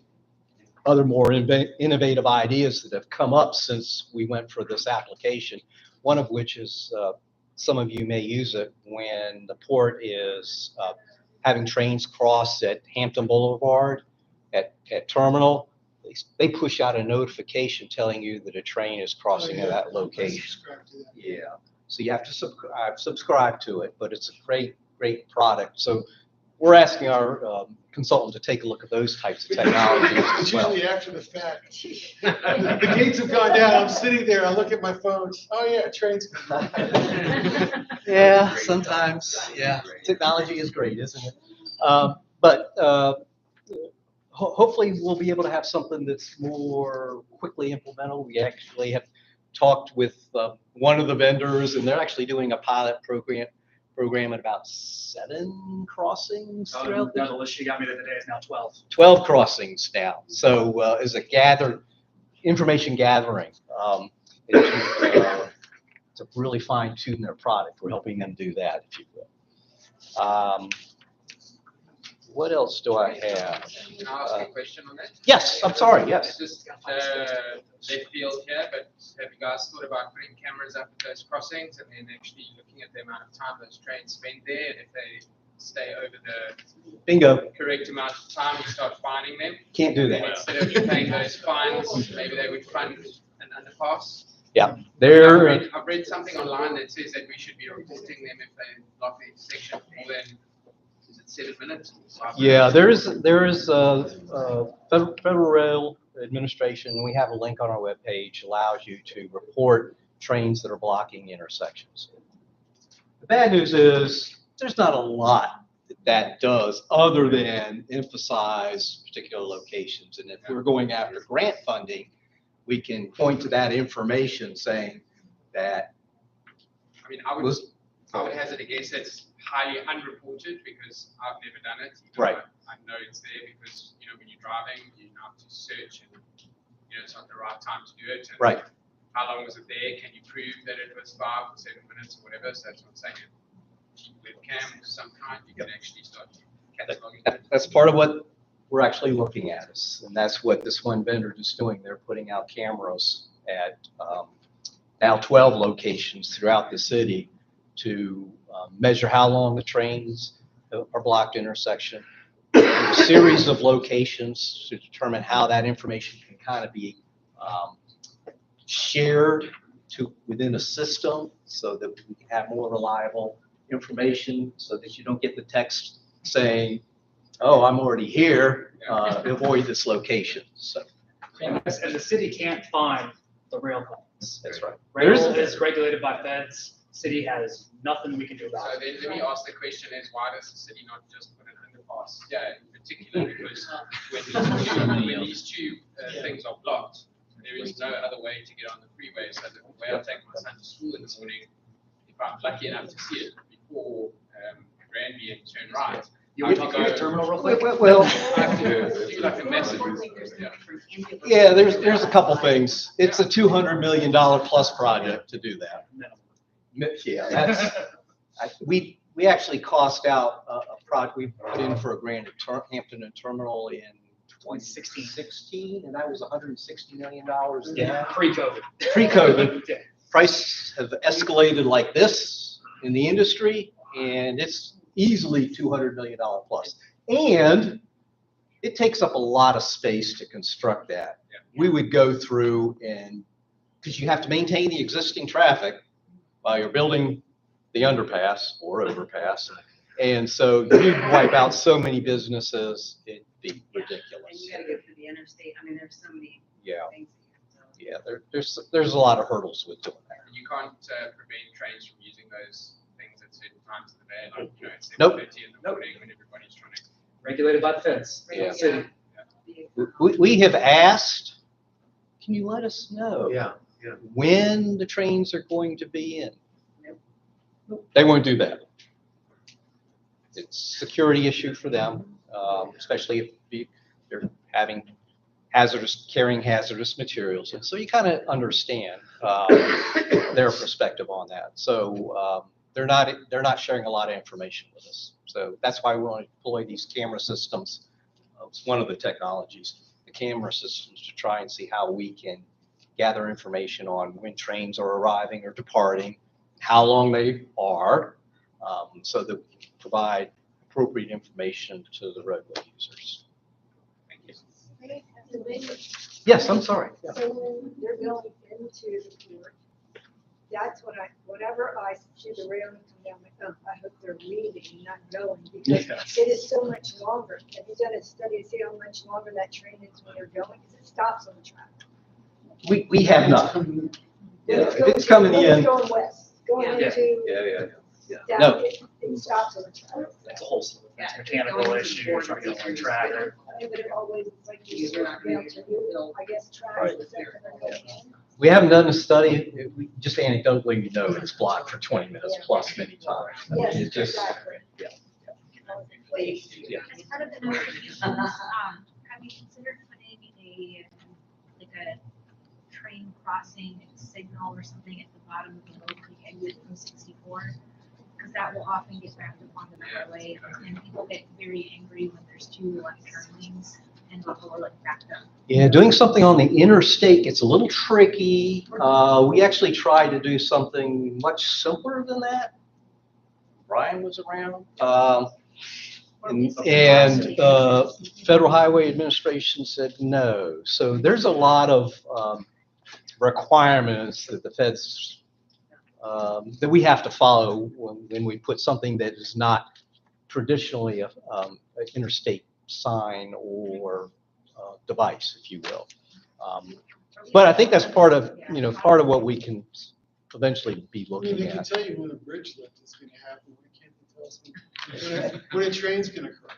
other more innovative ideas that have come up since we went for this application, one of which is some of you may use it when the port is having trains cross at Hampton Boulevard at Terminal. They push out a notification telling you that a train is crossing at that location. Yeah, so you have to subscribe to it, but it's a great product. So we're asking our consultant to take a look at those types of technologies It's as well. usually after the fact. The gates have gone down, I'm sitting there, I look at my phone, oh yeah, train's coming. Yeah, sometimes, yeah, technology is great, isn't it? But hopefully we'll be able to have something that's more quickly implementable. We actually have talked with one of the vendors, and they're actually doing a pilot program at about 7 crossings throughout The list you got me the other day is now 12. 12 crossings now. So as a information gathering, to really fine tune their product. We're helping them do that, if you will. What else do I have? Can I ask a question on that? Yes, I'm sorry, yes. It's just left field here, but have you guys thought about putting cameras up at those crossings and then actually looking at the amount of time those trains spend there, and if they stay over the Bingo. correct amount of time, you start fining them? Can't do that. And instead of paying those fines, maybe they would fund an underpass? Yeah, I've read something online that says that we should be reporting them if they block the intersection more than, is it 7 minutes? Yeah, there is Federal Rail Administration, and we have a link on our webpage, allows you to report trains that are blocking intersections. The bad news is there's not a lot that does other than emphasize particular locations. And if we're going after grant funding, we can point to that information saying that. I mean, I would hazard a guess it's highly unreported because I've never done it. Right. I know it's there because, when you're driving, you have to search and, it's not the right time to do it. And right. How long was it there? Can you prove that it was 5 or 7 minutes or whatever? So that's what I'm saying. Webcam of some kind, you can actually start cataloging it. That's part of what we're actually looking at, and that's what this one vendor is doing. They're putting out cameras at now 12 locations throughout the city to measure how long the trains are blocked intersection, a series of locations to determine how that information can kind of be shared within a system so that we can have more reliable information so that you don't get the text saying, oh, I'm already here, avoid this location. So, And the city can't find the rail companies. That's right. Rail is regulated by feds. City has nothing we can do So about it. then let me ask the question is, why does the city not just put an underpass? Yeah, in particular, because when these two things are blocked, there is no other way to get on the freeway. So the way I take my son to school in the morning, if I'm lucky enough to see it before Granby and turn right. You want to talk about the terminal real quick? Well, I have to do like a massive, yeah, there's a couple things. It's a $200 million plus project to do that. Yeah, that's, we actually cost out a project we put in for a Grand Hampton terminal in 2016, and that was $160 million. Yeah, pre-COVID. Pre-COVID. Yeah. Prices have escalated like this in the industry, and it's easily $200 million plus. And it takes up a lot of space to construct that. We would go through and, because you have to maintain the existing traffic while you're building the underpass or overpass. And so you'd wipe out so many businesses, it'd be ridiculous. And you gotta go through the interstate. I mean, there's so many things. Yeah, there's a lot of hurdles with doing that. you can't prevent trains from using those things at certain times of the day, like, you know, at Nope. 7:30 in the morning when everybody's trying to. Regulated by the feds. Yeah. City. We have asked, can you let us know Yeah. when the trains are going to be in? They won't do that. It's a security issue for them, especially if they're carrying hazardous materials. And so you kind of understand their perspective on that. So they're not sharing a lot of information with us. So that's why we want to deploy these camera systems. It's one of the technologies, the camera systems, to try and see how we can gather information on when trains are arriving or departing, how long they are, so that we can provide appropriate information to the roadway users. Thank you. Yes, I'm sorry. Yeah. So when they're going into the port, that's when whenever I see the rail come down my phone, I hope they're leaving, not going, because it is so much longer. Have you done a study to see how much longer that train is when they're going? Because it stops on the track. We have not. Yeah, if it's coming in. Going west, going into. Yeah. Down, No. it stops on the track. It's a whole mechanical issue, trying to get on track. But it always, it's like you said, I guess, tracks. We haven't done a study. We just anecdotally know it's blocked for 20 minutes plus many times. I mean, Yes, it just, exactly. yeah. As part of the notifications, have you considered putting a train crossing signal or something at the bottom of the road when you exit from 64? Because that will often get wrapped up on the highway, and people get very angry when there's two left turn lanes and people are like backed up. Yeah, doing something on the interstate gets a little tricky. We actually tried to do something much simpler than that. Brian was around. And Federal Highway Administration said no. So there's a lot of requirements that the feds that we have to follow when we put something that is not traditionally an interstate sign or device, if you will. But I think that's part of what we can eventually be I mean, looking they can at. tell you when a bridge lift is gonna happen, why can't they tell us when a train's gonna cross?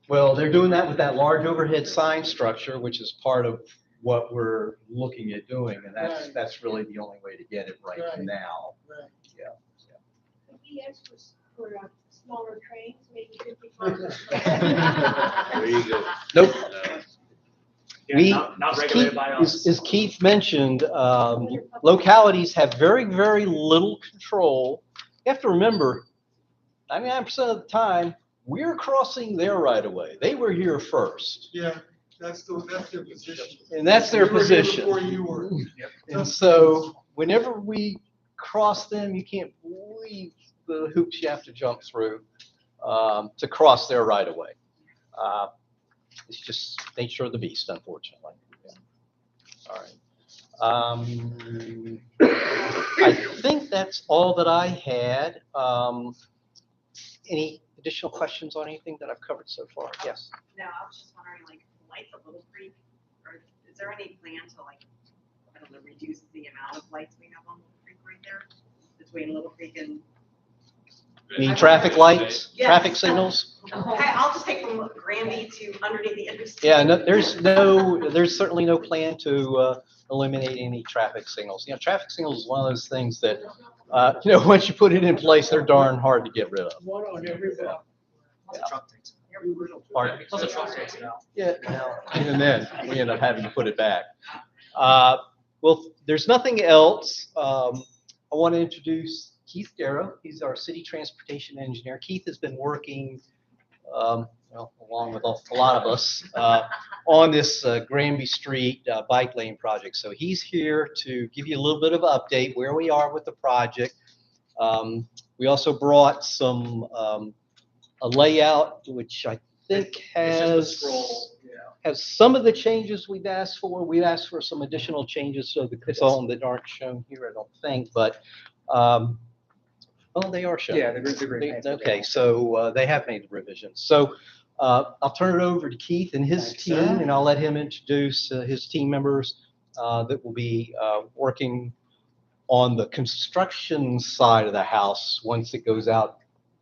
Well, they're doing that with that large overhead sign structure, which is part of what we're looking at doing, and that's really the only way to get it right now. Right. Yeah. Could we ask for smaller trains, maybe 55? There you go. Nope. Yeah, not regulated by us. As Keith mentioned, localities have very, very little control. You have to remember, 99% of the time, we're crossing their right of way. They were here first. Yeah, that's their position. And that's their We were here position. Before you were. And so whenever we cross them, you can't believe the hoops you have to jump through to cross their right of way. It's just nature of the beast, unfortunately. Yeah. All right. I think that's all that I had. Any additional questions on anything that I've covered so far? Yes. No, I was just wondering, like, lights at Little Creek, or is there any plan to, like, I don't know, reduce the amount of lights we have on Little Creek right there? between Little Creek and. I mean, traffic lights, Yes. traffic signals? Okay, I'll just take from Granby to underneath the interstate. Yeah, no, there's certainly no plan to eliminate any traffic signals. You know, traffic signals is one of those things that, you know, once you put it in place, they're darn hard to get rid of. One on every block. Plus a truck takes it. Pardon? Plus a truck takes it out. Yeah, and then we end up having to put it back. Well, there's nothing else. I want to introduce Keith Darrow. He's our city transportation engineer. Keith has been working, well, along with a lot of us, on this Granby Street bike lane project. So he's here to give you a little bit of an update where we are with the project. We also brought some a layout which I think has some of the changes we've asked for. We've asked for some additional changes so the consultant that aren't shown here, I don't think, but oh, they are shown. Yeah, they're Okay, so they have made the revisions. So I'll turn it over to Keith and his team, and I'll let him introduce his team members that will be working on the construction side of the house once it goes out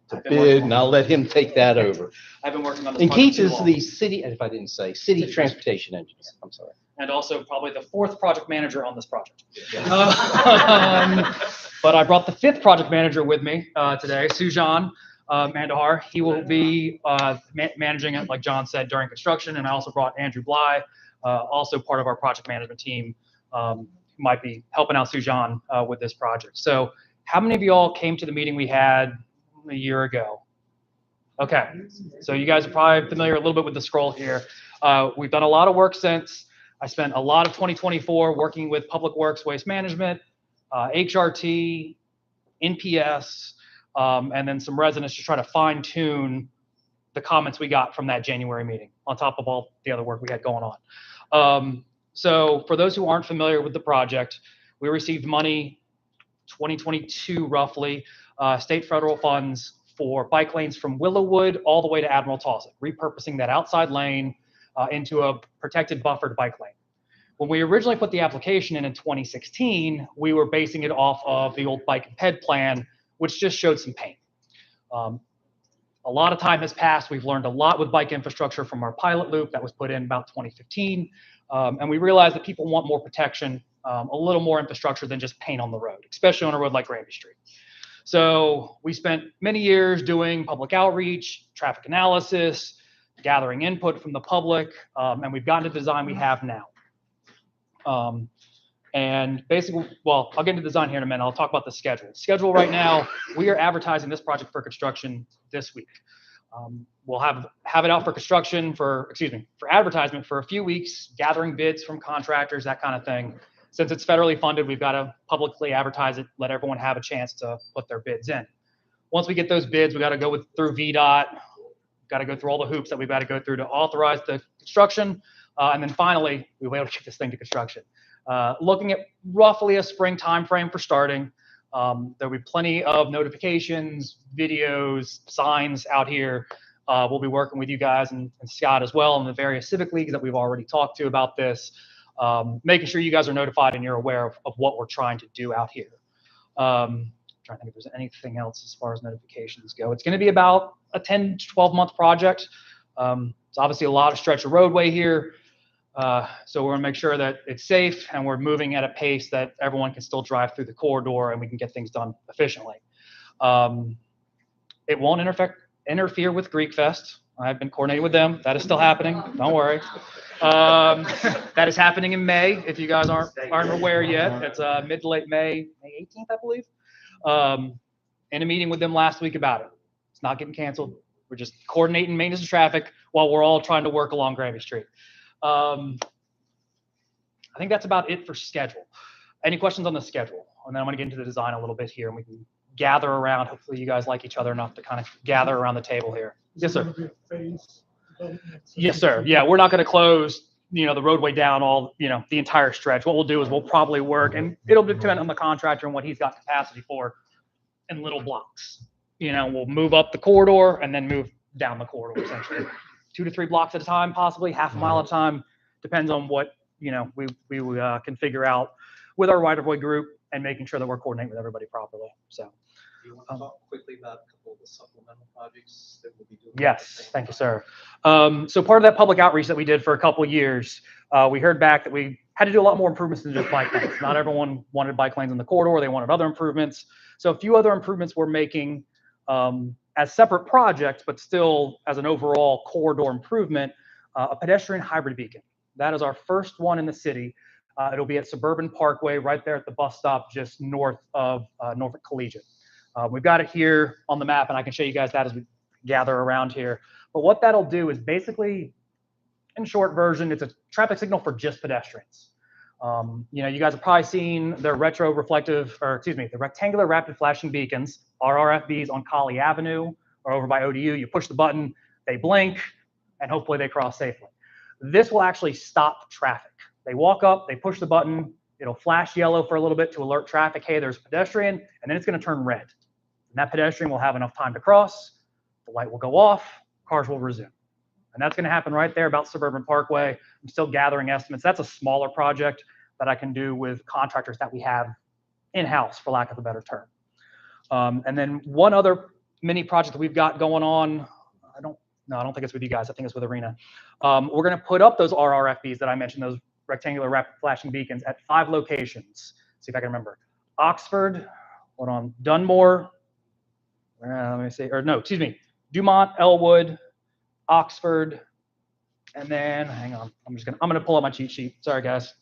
to bid, and I'll let him take that over. I've been working on this. And project Keith too is long. the city, if I didn't say, city transportation engineer. I'm sorry. And also probably the 4th project manager on this project. But I brought the 5th project manager with me today, Sujan Mandahar. He will be managing it, like John said, during construction. And I also brought Andrew Bly, also part of our project management team, who might be helping out Sujan with this project. So how many of you all came to the meeting we had a year ago? Okay, so you guys are probably familiar a little bit with the scroll here. We've done a lot of work since. I spent a lot of 2024 working with Public Works Waste Management, HRT, NPS, and then some residents to try to fine tune the comments we got from that January meeting on top of all the other work we had going on. So for those who aren't familiar with the project, we received money 2022 roughly, state federal funds for bike lanes from Willowwood all the way to Admiral Toth, repurposing that outside lane into a protected buffered bike lane. When we originally put the application in 2016, we were basing it off of the old bike and ped plan, which just showed some pain. A lot of time has passed. We've learned a lot with bike infrastructure from our pilot loop that was put in about 2015. And we realized that people want more protection, a little more infrastructure than just paint on the road, especially on a road like Granby Street. So we spent many years doing public outreach, traffic analysis, gathering input from the public, and we've gotten to the design we have now. And basically, well, I'll get into design here in a minute. I'll talk about the schedule. Schedule right now, we are advertising this project for construction this week. We'll have it out for construction for advertisement for a few weeks, gathering bids from contractors, that kind of thing. Since it's federally funded, we've got to publicly advertise it, let everyone have a chance to put their bids in. Once we get those bids, we got to go through VDOT, got to go through all the hoops that we've got to go through to authorize the construction. And then finally, we'll be able to get this thing to construction. Looking at roughly a spring timeframe for starting. There'll be plenty of notifications, videos, signs out here. We'll be working with you guys and Scott as well and the various civic leagues that we've already talked to about this, making sure you guys are notified and you're aware of what we're trying to do out here. Trying to think if there's anything else as far as notifications go. It's going to be about a 10 to 12 month project. It's obviously a lot of stretch of roadway here. So we're going to make sure that it's safe and we're moving at a pace that everyone can still drive through the corridor and we can get things done efficiently. It won't interfere with Greek Fest. I've been coordinating with them. That is still happening. Don't worry. That is happening in May. If you guys aren't aware yet, it's mid to late May 18th, I believe. In a meeting with them last week about it. It's not getting canceled. We're just coordinating maintenance of traffic while we're all trying to work along Granby Street. I think that's about it for schedule. Any questions on the schedule? And then I'm going to get into the design a little bit here and we can gather around. Hopefully you guys like each other enough to kind of gather around the table here. Yes, sir. Yes, sir. Yeah, we're not going to close, the roadway down all, the entire stretch. What we'll do is we'll probably work, and it'll depend on the contractor and what he's got capacity for, in little blocks. We'll move up the corridor and then move down the corridor, essentially. 2 to 3 blocks at a time, possibly half a mile at a time. Depends on what, we can figure out with our right-of-way group and making sure that we're coordinating with everybody properly. So, Do you want to talk quickly about a couple of the supplemental projects that we'll be doing? yes, thank you, sir. So part of that public outreach that we did for a couple of years, we heard back that we had to do a lot more improvements than just bike lanes. Not everyone wanted bike lanes in the corridor. They wanted other improvements. So a few other improvements we're making as separate projects, but still as an overall corridor improvement, a pedestrian hybrid beacon. That is our first one in the city. It'll be at Suburban Parkway, right there at the bus stop, just north of Norfolk Collegiate. We've got it here on the map, and I can show you guys that as we gather around here. But what that'll do is basically, in short version, it's a traffic signal for just pedestrians. You know, you guys have probably seen the the rectangular rapid flashing beacons, RRFBs on Colley Avenue or over by ODU. You push the button, they blink, and hopefully they cross safely. This will actually stop traffic. They walk up, they push the button, it'll flash yellow for a little bit to alert traffic, hey, there's a pedestrian, and then it's going to turn red. And that pedestrian will have enough time to cross, the light will go off, cars will resume. And that's going to happen right there about Suburban Parkway. I'm still gathering estimates. That's a smaller project that I can do with contractors that we have in-house, for lack of a better term. And then one other mini project that we've got going on, I don't think it's with you guys. I think it's with Arena. We're going to put up those RRFBs that I mentioned, those rectangular rapid flashing beacons at 5 locations. See if I can remember. Oxford, hold on, Dunmore, let me see, or no, excuse me, Dumont, Elwood, Oxford, and then hang on, I'm gonna pull up my cheat sheet. Sorry guys,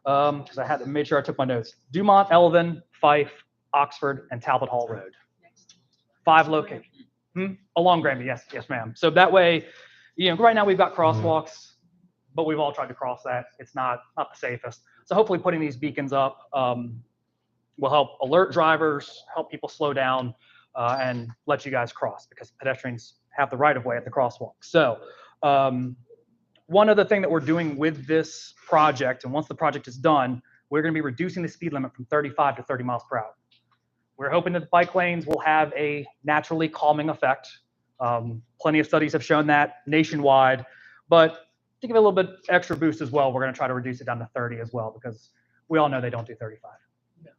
because I had to make sure I took my notes. Dumont, Elvin, Fife, Oxford, and Talbot Hall Road. 5 locations. Along Granby, yes, ma'am. So that way, you know, right now we've got crosswalks, but we've all tried to cross that. It's not the safest. So hopefully putting these beacons up will help alert drivers, help people slow down, and let you guys cross, because pedestrians have the right of way at the crosswalk. So one other thing that we're doing with this project, and once the project is done, we're going to be reducing the speed limit from 35 to 30 miles per hour. We're hoping that the bike lanes will have a naturally calming effect. Plenty of studies have shown that nationwide, but to give it a little bit extra boost as well, we're going to try to reduce it down to 30 as well, because we all know they don't do 35. Yeah.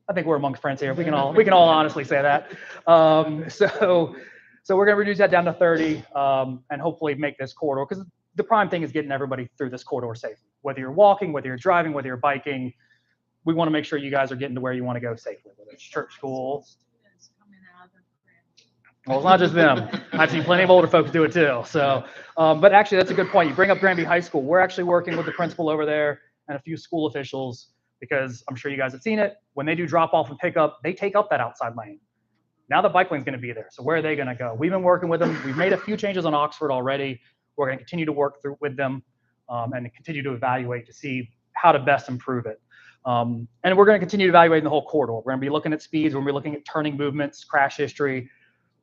I think we're amongst friends here. We can all honestly say that. So we're going to reduce that down to 30 and hopefully make this corridor, because the prime thing is getting everybody through this corridor safely. Whether you're walking, whether you're driving, whether you're biking, we want to make sure you guys are getting to where you want to go safely, whether it's church, school. Well, it's not just them. I've seen plenty of older folks do it too. So, but actually, that's a good point. You bring up Granby High School. We're actually working with the principal over there and a few school officials, because I'm sure you guys have seen it. When they do drop off and pick up, they take up that outside lane. Now the bike lane's going to be there. So where are they going to go? We've been working with them. We've made a few changes on Oxford already. We're going to continue to work through with them and continue to evaluate to see how to best improve it. And we're going to continue evaluating the whole corridor. We're going to be looking at speeds. We're going to be looking at turning movements, crash history,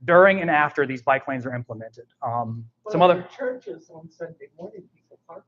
during and after these bike lanes are implemented. Some other churches on Sunday morning, people park.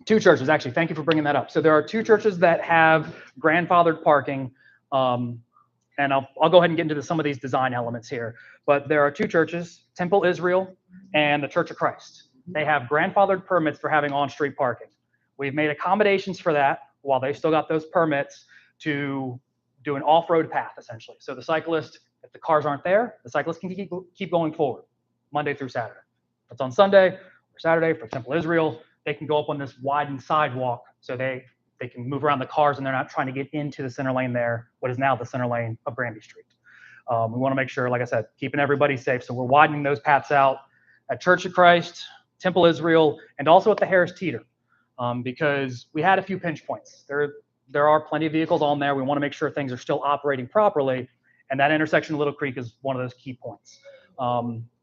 2 churches, actually. Thank you for bringing that up. So there are 2 churches that have grandfathered parking. And I'll go ahead and get into some of these design elements here. But there are 2 churches, Temple Israel and the Church of Christ. They have grandfathered permits for having on-street parking. We've made accommodations for that while they still got those permits to do an off-road path, essentially. So the cyclist, if the cars aren't there, the cyclist can keep going forward Monday through Saturday. If it's on Sunday or Saturday for Temple Israel, they can go up on this widened sidewalk so they can move around the cars and they're not trying to get into the center lane there, what is now the center lane of Granby Street. We want to make sure, like I said, keeping everybody safe. So we're widening those paths out at Church of Christ, Temple Israel, and also at the Harris Teeter, because we had a few pinch points. There are plenty of vehicles on there. We want to make sure things are still operating properly. And that intersection of Little Creek is one of those key points.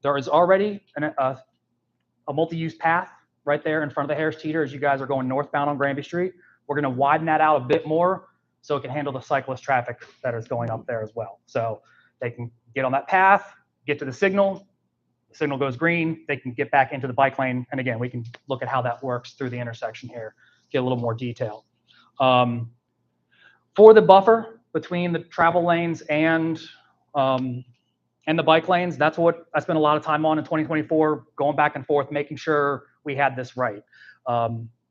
There is already a multi-use path right there in front of the Harris Teeter as you guys are going northbound on Granby Street. We're going to widen that out a bit more so it can handle the cyclist traffic that is going up there as well. So they can get on that path, get to the signal goes green, they can get back into the bike lane. And again, we can look at how that works through the intersection here, get a little more detail. For the buffer between the travel lanes and the bike lanes, that's what I spent a lot of time on in 2024, going back and forth, making sure we had this right.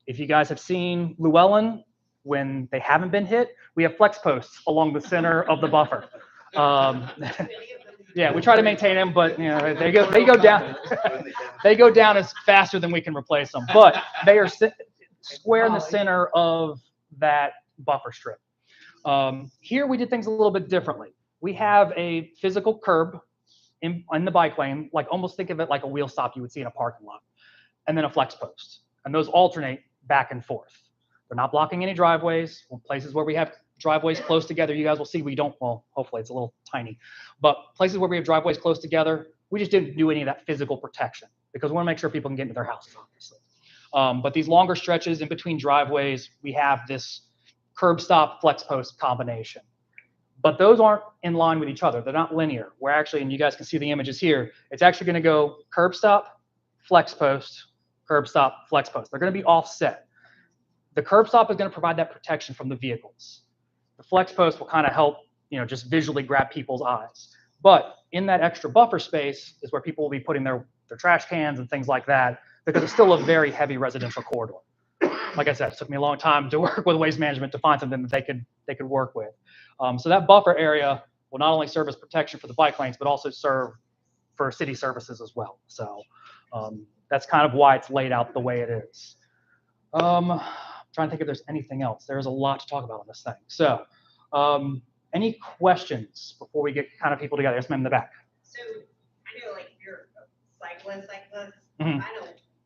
If you guys have seen Llewellyn when they haven't been hit, we have flex posts along the center of the buffer. Yeah, we try to maintain them, but you know, they go down, they go down as faster than we can replace them. But they are square in the center of that buffer strip. Here we did things a little bit differently. We have a physical curb in the bike lane, like almost think of it like a wheel stop you would see in a parking lot, and then a flex post. And those alternate back and forth. They're not blocking any driveways. Places where we have driveways close together, you guys will see we don't, well, hopefully it's a little tiny, but places where we have driveways close together, we just didn't do any of that physical protection because we want to make sure people can get into their houses, obviously. But these longer stretches in between driveways, we have this curb stop flex post combination. But those aren't in line with each other. They're not linear. We're actually, and you guys can see the images here, it's actually going to go curb stop, flex post, curb stop, flex post. They're going to be offset. The curb stop is going to provide that protection from the vehicles. The flex post will kind of help, you know, just visually grab people's eyes. But in that extra buffer space is where people will be putting their trash cans and things like that, because it's still a very heavy residential corridor. Like I said, it took me a long time to work with waste management to find something that they could work with. So that buffer area will not only serve as protection for the bike lanes, but also serve for city services as well. So that's kind of why it's laid out the way it is. I'm trying to think if there's anything else. There's a lot to talk about on this thing. So any questions before we get kind of people together? Yes, ma'am, in the back. So I know like if you're a cyclist, Mhm.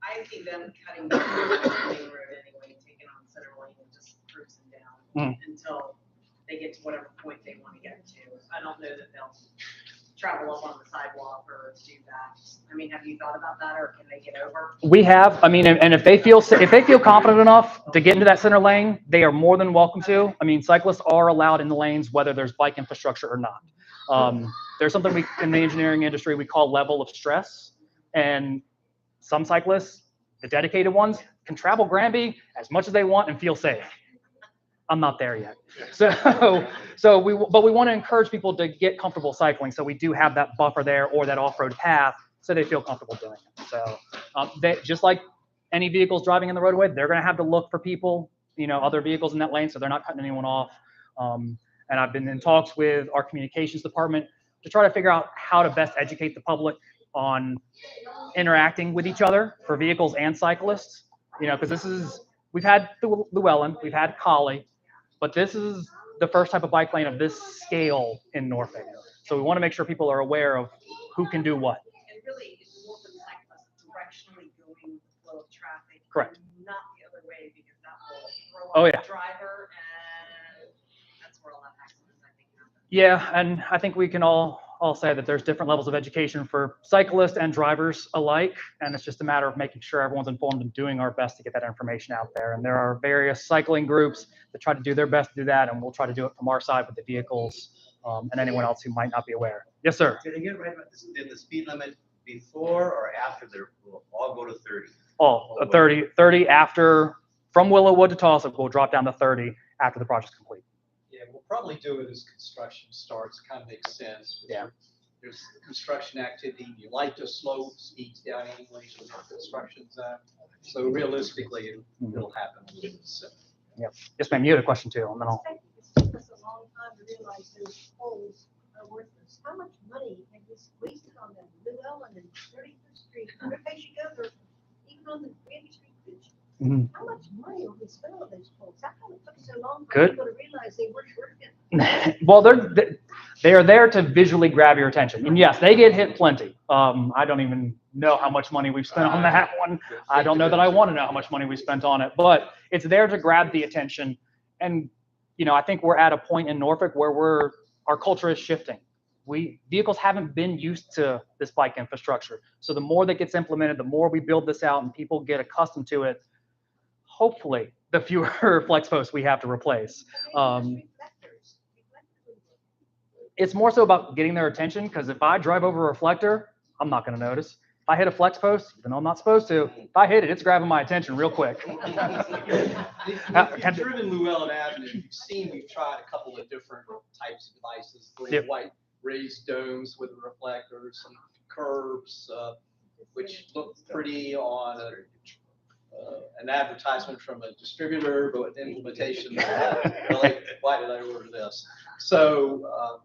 I see them cutting down the main road anyway, taking on center lane and just cruising down until they get to whatever point they want to get to. I don't know that they'll travel up on the sidewalk or do that. I mean, have you thought about that, or can they get over? We have. I mean, and if they feel confident enough to get into that center lane, they are more than welcome to. I mean, cyclists are allowed in the lanes whether there's bike infrastructure or not. There's something we in the engineering industry we call level of stress, and some cyclists, the dedicated ones, can travel Granby as much as they want and feel safe. I'm not there yet. So we want to encourage people to get comfortable cycling. So we do have that buffer there or that off-road path so they feel comfortable doing it. So they, just like any vehicles driving in the roadway, they're going to have to look for people, you know, other vehicles in that lane, so they're not cutting anyone off. And I've been in talks with our communications department to try to figure out how to best educate the public on interacting with each other for vehicles and cyclists. You know, because we've had Llewellyn, we've had Collie, but this is the first type of bike lane of this scale in Norfolk. So we want to make sure people are aware of who can do what. And really, it's more for the cyclists directionally going with the flow of traffic. Correct. Not the other way, because that will Oh, throw yeah. off the driver, and that's where all that accidents, I think, happen. Yeah, and I think we can all say that there's different levels of education for cyclists and drivers alike, and it's just a matter of making sure everyone's informed and doing our best to get that information out there. And there are various cycling groups that try to do their best to do that, and we'll try to do it from our side with the vehicles and anyone else who might not be aware. Yes, sir. Did I get it right about this? Did the speed limit before or after will all go to 30? Oh, 30 after, from Willowwood to Toth, we'll drop down to 30 after the project's complete. Yeah, we'll probably do it as construction starts, kind of makes sense. Yeah. There's construction activity, you like to slow speeds down anyways with the construction zone. So realistically, it'll happen. Yep. Yes, ma'am, you had a question too, and then I'll. It took us a long time to realize those poles are worthless. How much money have we wasted on them? Llewellyn and 35th Street, every place you go, there's even on the Granby Street Bridge. How much money have we spent on those poles? How come it took so long for Good. people to realize they weren't working? Well, they are there to visually grab your attention, and yes, they get hit plenty. I don't even know how much money we've spent on that one. I don't know that I want to know how much money we spent on it, but it's there to grab the attention. And you know, I think we're at a point in Norfolk where our culture is shifting. Vehicles haven't been used to this bike infrastructure, so the more that gets implemented, the more we build this out and people get accustomed to it. Hopefully, the fewer flex posts we have to replace. It's more so about getting their attention, because if I drive over a reflector, I'm not going to notice. If I hit a flex post, even though I'm not supposed to, if I hit it, it's grabbing my attention real quick. If you've driven Llewellyn Avenue, you've seen we've tried a couple of different types of devices, little white raised domes with reflectors, some curves, which look pretty on an advertisement from a distributor, but with implementation, really, why did I order this? So,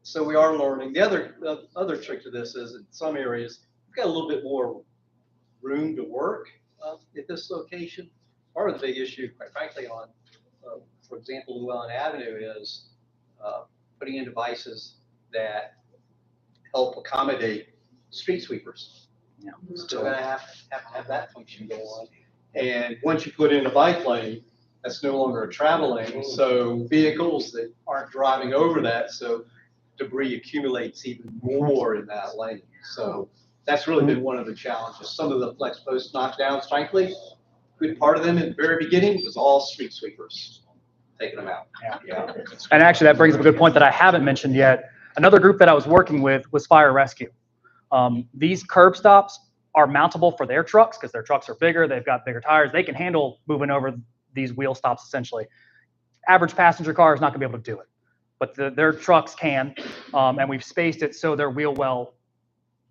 so we are learning. The other trick to this is in some areas, we've got a little bit more room to work at this location. Part of the big issue, quite frankly, on, for example, Llewellyn Avenue is putting in devices that help accommodate street sweepers. Yeah. Still gonna have that function go on. And once you put in a bike lane, that's no longer a travel lane. So vehicles that aren't driving over that, so debris accumulates even more in that lane. So that's really been one of the challenges. Some of the flex post knockdowns, frankly, good part of them in the very beginning was all street sweepers taking them out. Yeah. And actually, that brings up a good point that I haven't mentioned yet. Another group that I was working with was fire rescue. These curb stops are mountable for their trucks because their trucks are bigger. They've got bigger tires. They can handle moving over these wheel stops essentially. Average passenger car is not going to be able to do it, but their trucks can. And we've spaced it so they're wheel well.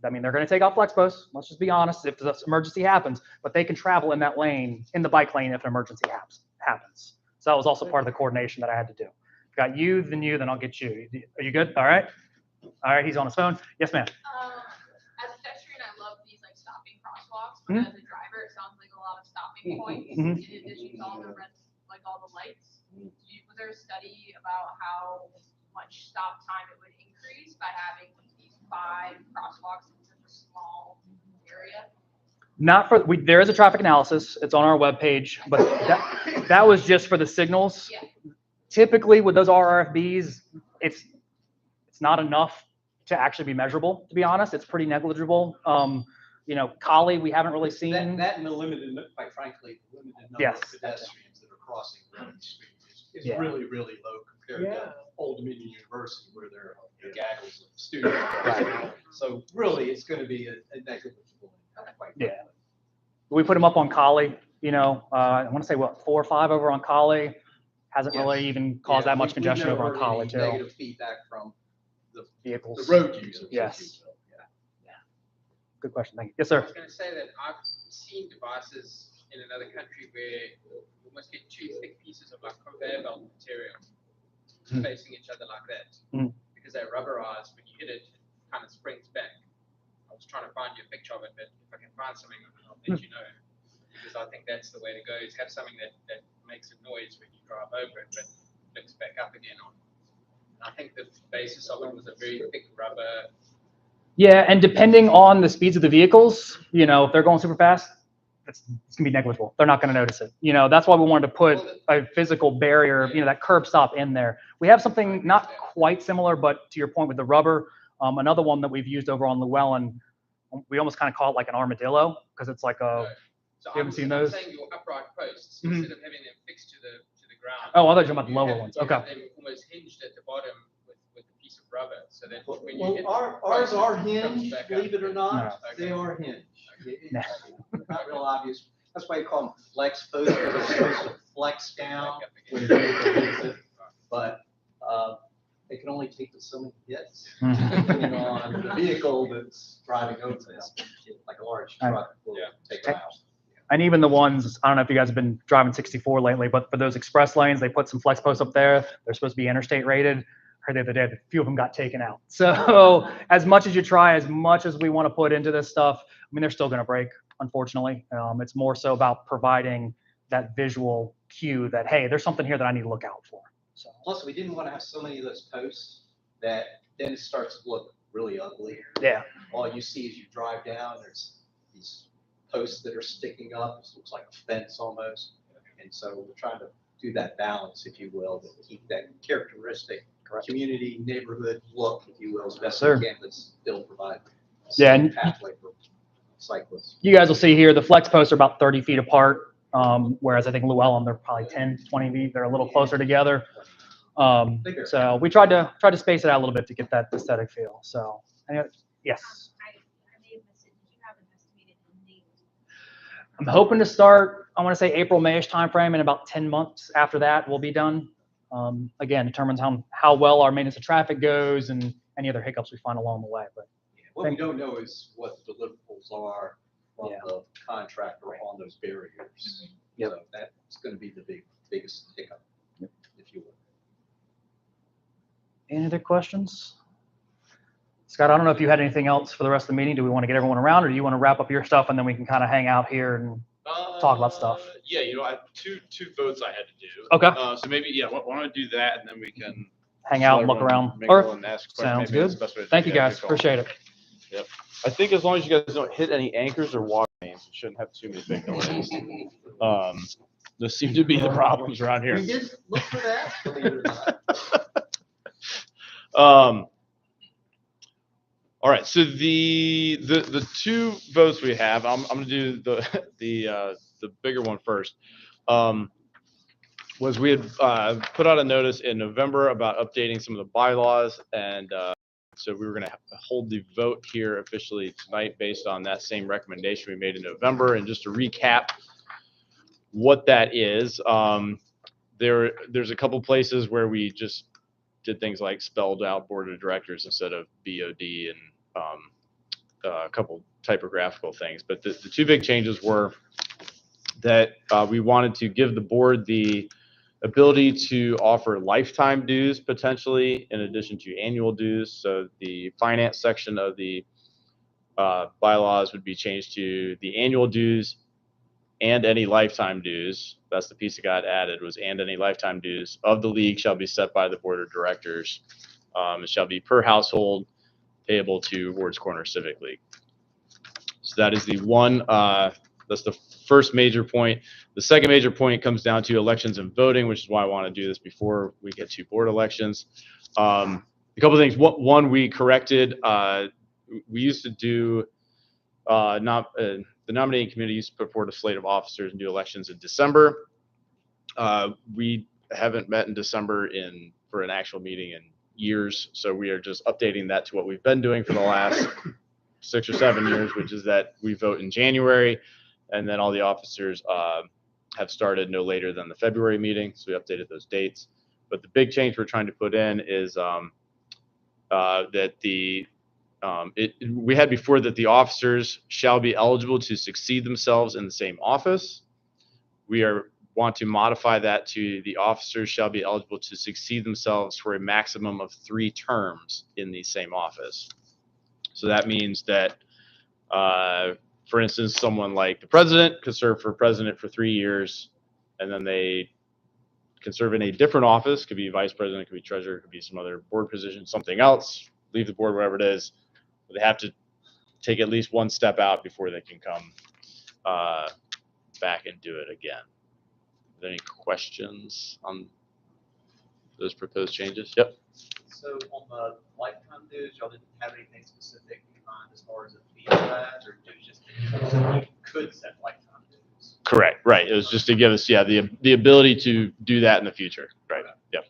I mean, they're going to take off flex posts. Let's just be honest. If the emergency happens, but they can travel in that lane, in the bike lane, if an emergency happens. So that was also part of the coordination that I had to do. Got you, then I'll get you. Are you good? All right. All right. He's on his phone. Yes, ma'am. As a pedestrian, I love these like stopping crosswalks, but as a driver, it sounds like a lot of stopping points in addition to all the red, like all the lights. Was there a study about how much stop time it would increase by having these 5 crosswalks in such a small area? Not for there is a traffic analysis. It's on our webpage, but that was just for the signals. Yeah. Typically, with those RFBs, it's not enough to actually be measurable. To be honest, it's pretty negligible. You know, Collie, we haven't really seen that and the limited, quite frankly, the limited number of pedestrians that are crossing Granby Street is really, really low compared to Old Dominion University, where there are gaggles of students. Right. So really, it's going to be a negligible. Yeah. We put them up on Collie, you know, I want to say 4 or 5 over on Collie. Hasn't really even caused that much congestion over on Collie too. Negative feedback from the vehicles, the road users. Yes. Good question. Thank you. Yes, sir. I was going to say that I've seen devices in another country where you almost get 2 thick pieces of like conveyor belt material facing each other like that because they're rubberized. When you hit it, it kind of springs back. I was trying to find you a picture of it, but if I can find something, I'll let you know. Because I think that's the way to go, is have something that makes a noise when you drive over it, but lifts back up again on. And I think the basis of it was a very thick rubber. Yeah, and depending on the speeds of the vehicles, you know, if they're going super fast, it's gonna be negligible. They're not gonna notice it. You know, that's why we wanted to put a physical barrier, you know, that curb stop in there. We have something not quite similar, but to your point with the rubber, another one that we've used over on Llewellyn, we almost kind of call it like an armadillo because it's like a. So you haven't seen those? I'm saying your upright posts, instead of having them fixed to the ground. Oh, I thought you were talking about the you lower have- ones. you Okay. have them almost hinged at the bottom with a piece of rubber, so that when you hit Well, the ours post, are it comes hinged, back up. believe it or not, Okay. they are hinged. No. Not real obvious. That's why you call them flex posts, because they're supposed to flex down when the vehicle hits it. But they can only take so many hits, depending on the vehicle that's driving over them. Like a large truck will take them out. And even the ones, I don't know if you guys have been driving 64 lately, but for those express lanes, they put some flex posts up there. They're supposed to be interstate rated. I heard the other day, a few of them got taken out. So as much as you try, as much as we want to put into this stuff, I mean, they're still going to break, unfortunately. It's more so about providing that visual cue that, hey, there's something here that I need to look out for. So. Plus, we didn't want to have so many of those posts that then it starts to look really ugly. Yeah. All you see as you drive down, there's these posts that are sticking up. It looks like a fence almost. And so we're trying to do that balance, if you will, to keep that characteristic community, neighborhood look, if you will, as best as we can, but still provide a safe pathway for cyclists. You guys will see here, the flex posts are about 30 feet apart, whereas I think Llewellyn, they're probably 10, 20 feet. They're a little closer together. So we tried to space it out a little bit to get that aesthetic feel. So, anyway, yes. I'm hoping to start, I want to say April, May-ish timeframe, and about 10 months after that we'll be done. Again, determines how well our maintenance of traffic goes and any other hiccups we find along the way. But what we don't know is what the deliverables are from Yeah. the contractor on those barriers. Yep. So that's gonna be the biggest hiccup, if you will. Any other questions? Scott, I don't know if you had anything else for the rest of the meeting. Do we want to get everyone around, or do you want to wrap up your stuff and then we can kind of hang out here and talk about stuff? Yeah, I have two votes I had to do. Okay. So maybe, why don't I do that and then we can Hang out and look around. Or- and ask questions. Sounds Maybe that's good. the best way to do Thank you, it. Yeah, guys. good call. Appreciate it. Yep. I think as long as you guys don't hit any anchors or water mains, you shouldn't have too many big delays. Those seem to be the problems around here. We did look for that, believe it or not. All right, so the two votes we have, I'm gonna do the bigger one first. Was we had put out a notice in November about updating some of the bylaws, and so we were gonna hold the vote here officially tonight based on that same recommendation we made in November. And just to recap what that is, there's a couple places where we just did things like spelled out board of directors instead of BOD, and a couple typographical things. But the two big changes were that we wanted to give the board the ability to offer lifetime dues potentially in addition to annual dues. So the finance section of the bylaws would be changed to the annual dues and any lifetime dues. That's the piece that got added, was and any lifetime dues of the league shall be set by the board of directors. It shall be per household payable to Ward's Corner Civic League. So that is the one, that's the first major point. The second major point comes down to elections and voting, which is why I want to do this before we get to board elections. A couple of things. One, we corrected, we used to do, the nominating committee used to put forward a slate of officers and do elections in December. We haven't met in December for an actual meeting in years, so we are just updating that to what we've been doing for the last 6 or 7 years, which is that we vote in January, and then all the officers have started no later than the February meeting, so we updated those dates. But the big change we're trying to put in is that we had before that the officers shall be eligible to succeed themselves in the same office. We want to modify that to the officers shall be eligible to succeed themselves for a maximum of 3 terms in the same office. So that means that, for instance, someone like the president could serve for president for 3 years, and then they can serve in a different office, could be vice president, could be treasurer, could be some other board position, something else, leave the board, wherever it is. But they have to take at least one step out before they can come back and do it again. Are there any questions on those proposed changes? Yep. So on the lifetime dues, y'all didn't have anything specific in mind as far as a fee for that, or just could set lifetime dues? Correct. Right. It was just to give us, the ability to do that in the future. Right. Yep.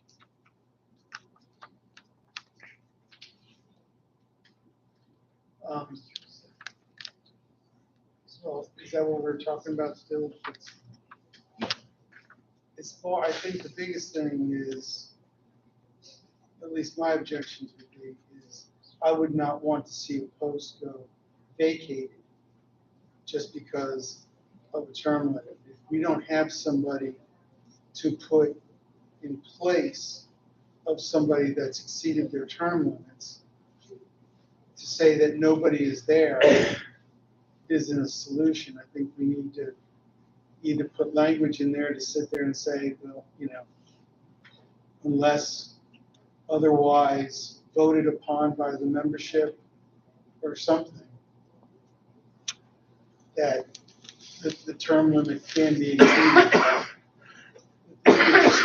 So is that what we're talking about still? As far, I think the biggest thing is, at least my objections would be, is I would not want to see a post go vacated just because of a term limit. If we don't have somebody to put in place of somebody that's exceeded their term limits, to say that nobody is there isn't a solution. I think we need to either put language in there to sit there and say, well, unless otherwise voted upon by the membership or something, that the term limit can be exceeded.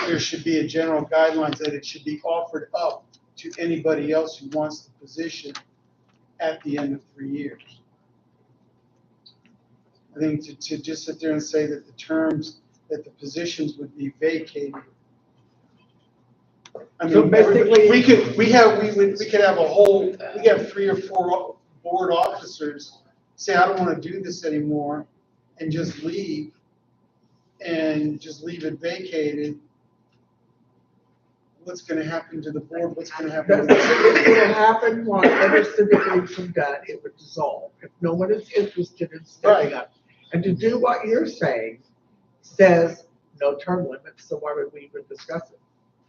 There should be a general guidelines that it should be offered up to anybody else who wants the position at the end of 3 years. I think to just sit there and say that that the positions would be vacated. I mean, So basically- we could have 3 or 4 board officers say, I don't want to do this anymore, and just leave it vacated. what's gonna happen to the board, what's gonna happen to That's the. what's gonna happen, whatever civic leagues from that, it would dissolve, if no one is interested in stepping up. And to do what you're saying says no term limits, so why would we even discuss it?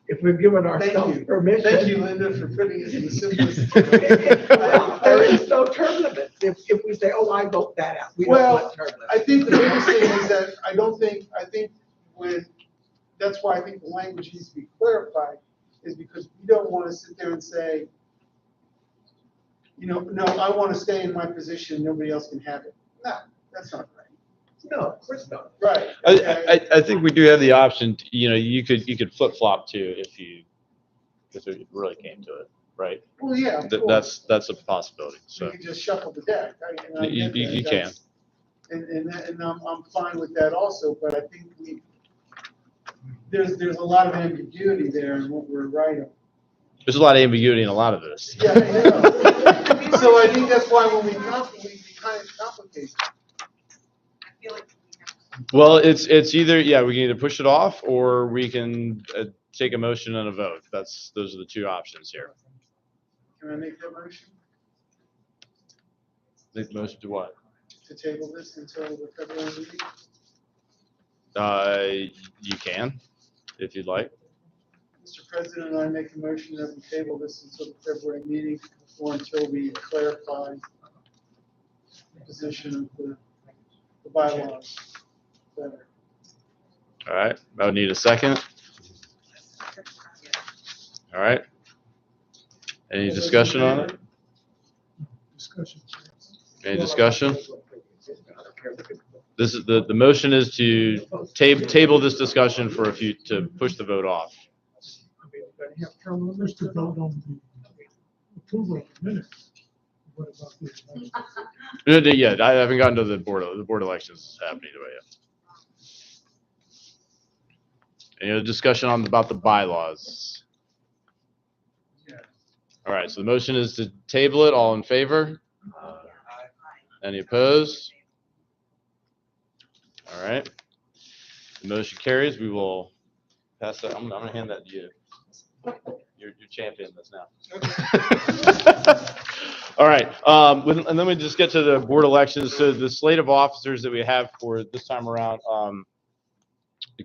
If we've given ourselves permission. Thank you, Linda, for putting it in the simplest. There is no term limit, if we say, oh, I vote that out, we don't Well, want term limits. I think the biggest thing is that I think when, that's why I think the language needs to be clarified, is because we don't want to sit there and say, no, I want to stay in my position, nobody else can have it. No, that's not right. No, of course not. Right. I think we do have the option, you could flip flop too if it really came to it, right? Well, yeah, of course. That's a possibility, So so. you can just shuffle the deck. I You get that. can. That's- And I'm fine with that also, but I think there's a lot of ambiguity there in what we're writing. There's a lot of ambiguity in a lot of this. Yeah, I know. So I think that's why when we kind of complicate. Well, it's either, we can either push it off or we can take a motion and a vote. Those are the two options here. Can I make that motion? Make the motion to what? To table this until the February meeting? You can, if you'd like. Mr. President, I make a motion that we table this until the February meeting or until we clarify the position of the bylaws better. All right, I would need a second. All right. Any discussion on it? Discussion. Any discussion? This is the motion is to table this discussion to push the vote off. I mean, we're gonna have term limits to vote on the approval of the minutes. What about the? Yeah, I haven't gotten to the board elections is happening either way yet. Any other discussion about the bylaws? All right, so the motion is to table it. All in favor? Any opposed? All right. The motion carries. We will pass that. I'm gonna hand that to you. You're championing this now. All right. And then we just get to the board elections. So the slate of officers that we have for this time around,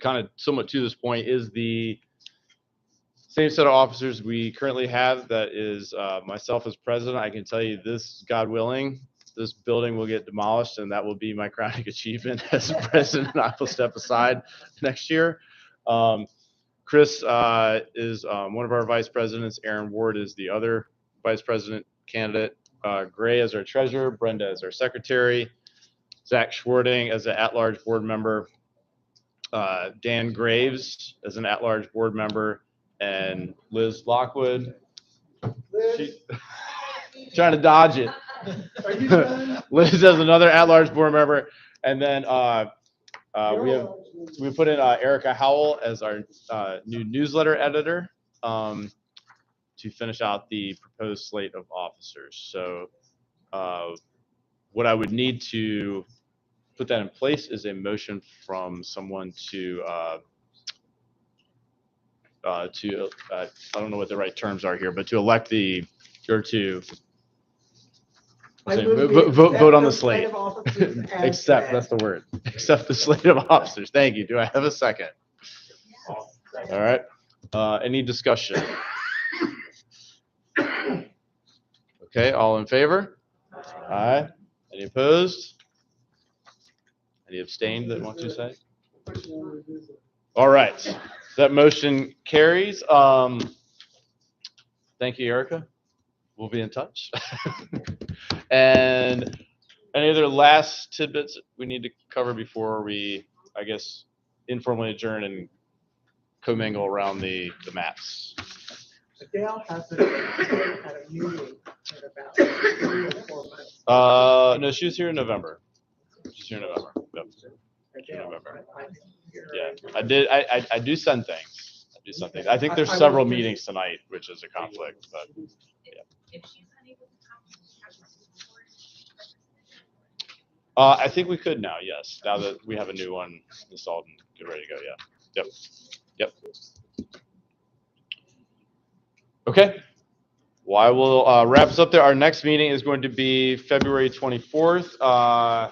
kind of somewhat to this point, is the same set of officers we currently have. That is myself as president. I can tell you this, God willing, this building will get demolished, and that will be my crowning achievement as president. I will step aside next year. Chris is one of our vice presidents. Aaron Ward is the other vice president candidate. Gray as our treasurer. Brenda as our secretary. Zach Schwarting as an at-large board member. Dan Graves as an at-large board member. And Liz Lockwood. She's trying to dodge it. Liz as another at-large board member. And then we put in Erica Howell as our new newsletter editor to finish out the proposed slate of officers. So what I would need to put that in place is a motion from someone to I don't know what the right terms are here, but to elect vote on the slate. Accept, that's the word. Accept the slate of officers. Thank you. Do I have a second? All right. Any discussion? Okay, all in favor? Aye. Any opposed? Any abstained that want to say? All right. That motion carries. Thank you, Erica. We'll be in touch. And any other last tidbits we need to cover before we, I guess, informally adjourn and commingle around the maps? Adele hasn't had a meeting in about 3 or 4 months. No, she was here in November. She's here in November. Yep. In November. Yeah, I do send things. I think there's several meetings tonight, which is a conflict, but yeah. I think we could now, yes. Now that we have a new one installed and get ready to go, yeah. Yep. Okay. Well, I will wrap us up there. Our next meeting is going to be February 24th.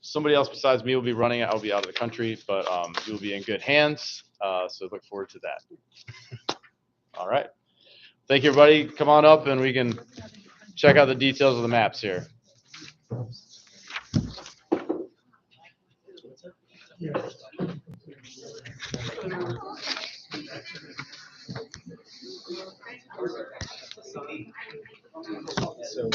Somebody else besides me will be running it. I'll be out of the country, but you'll be in good hands. So look forward to that. All right. Thank you, everybody. Come on up and we can check out the details of the maps here. So,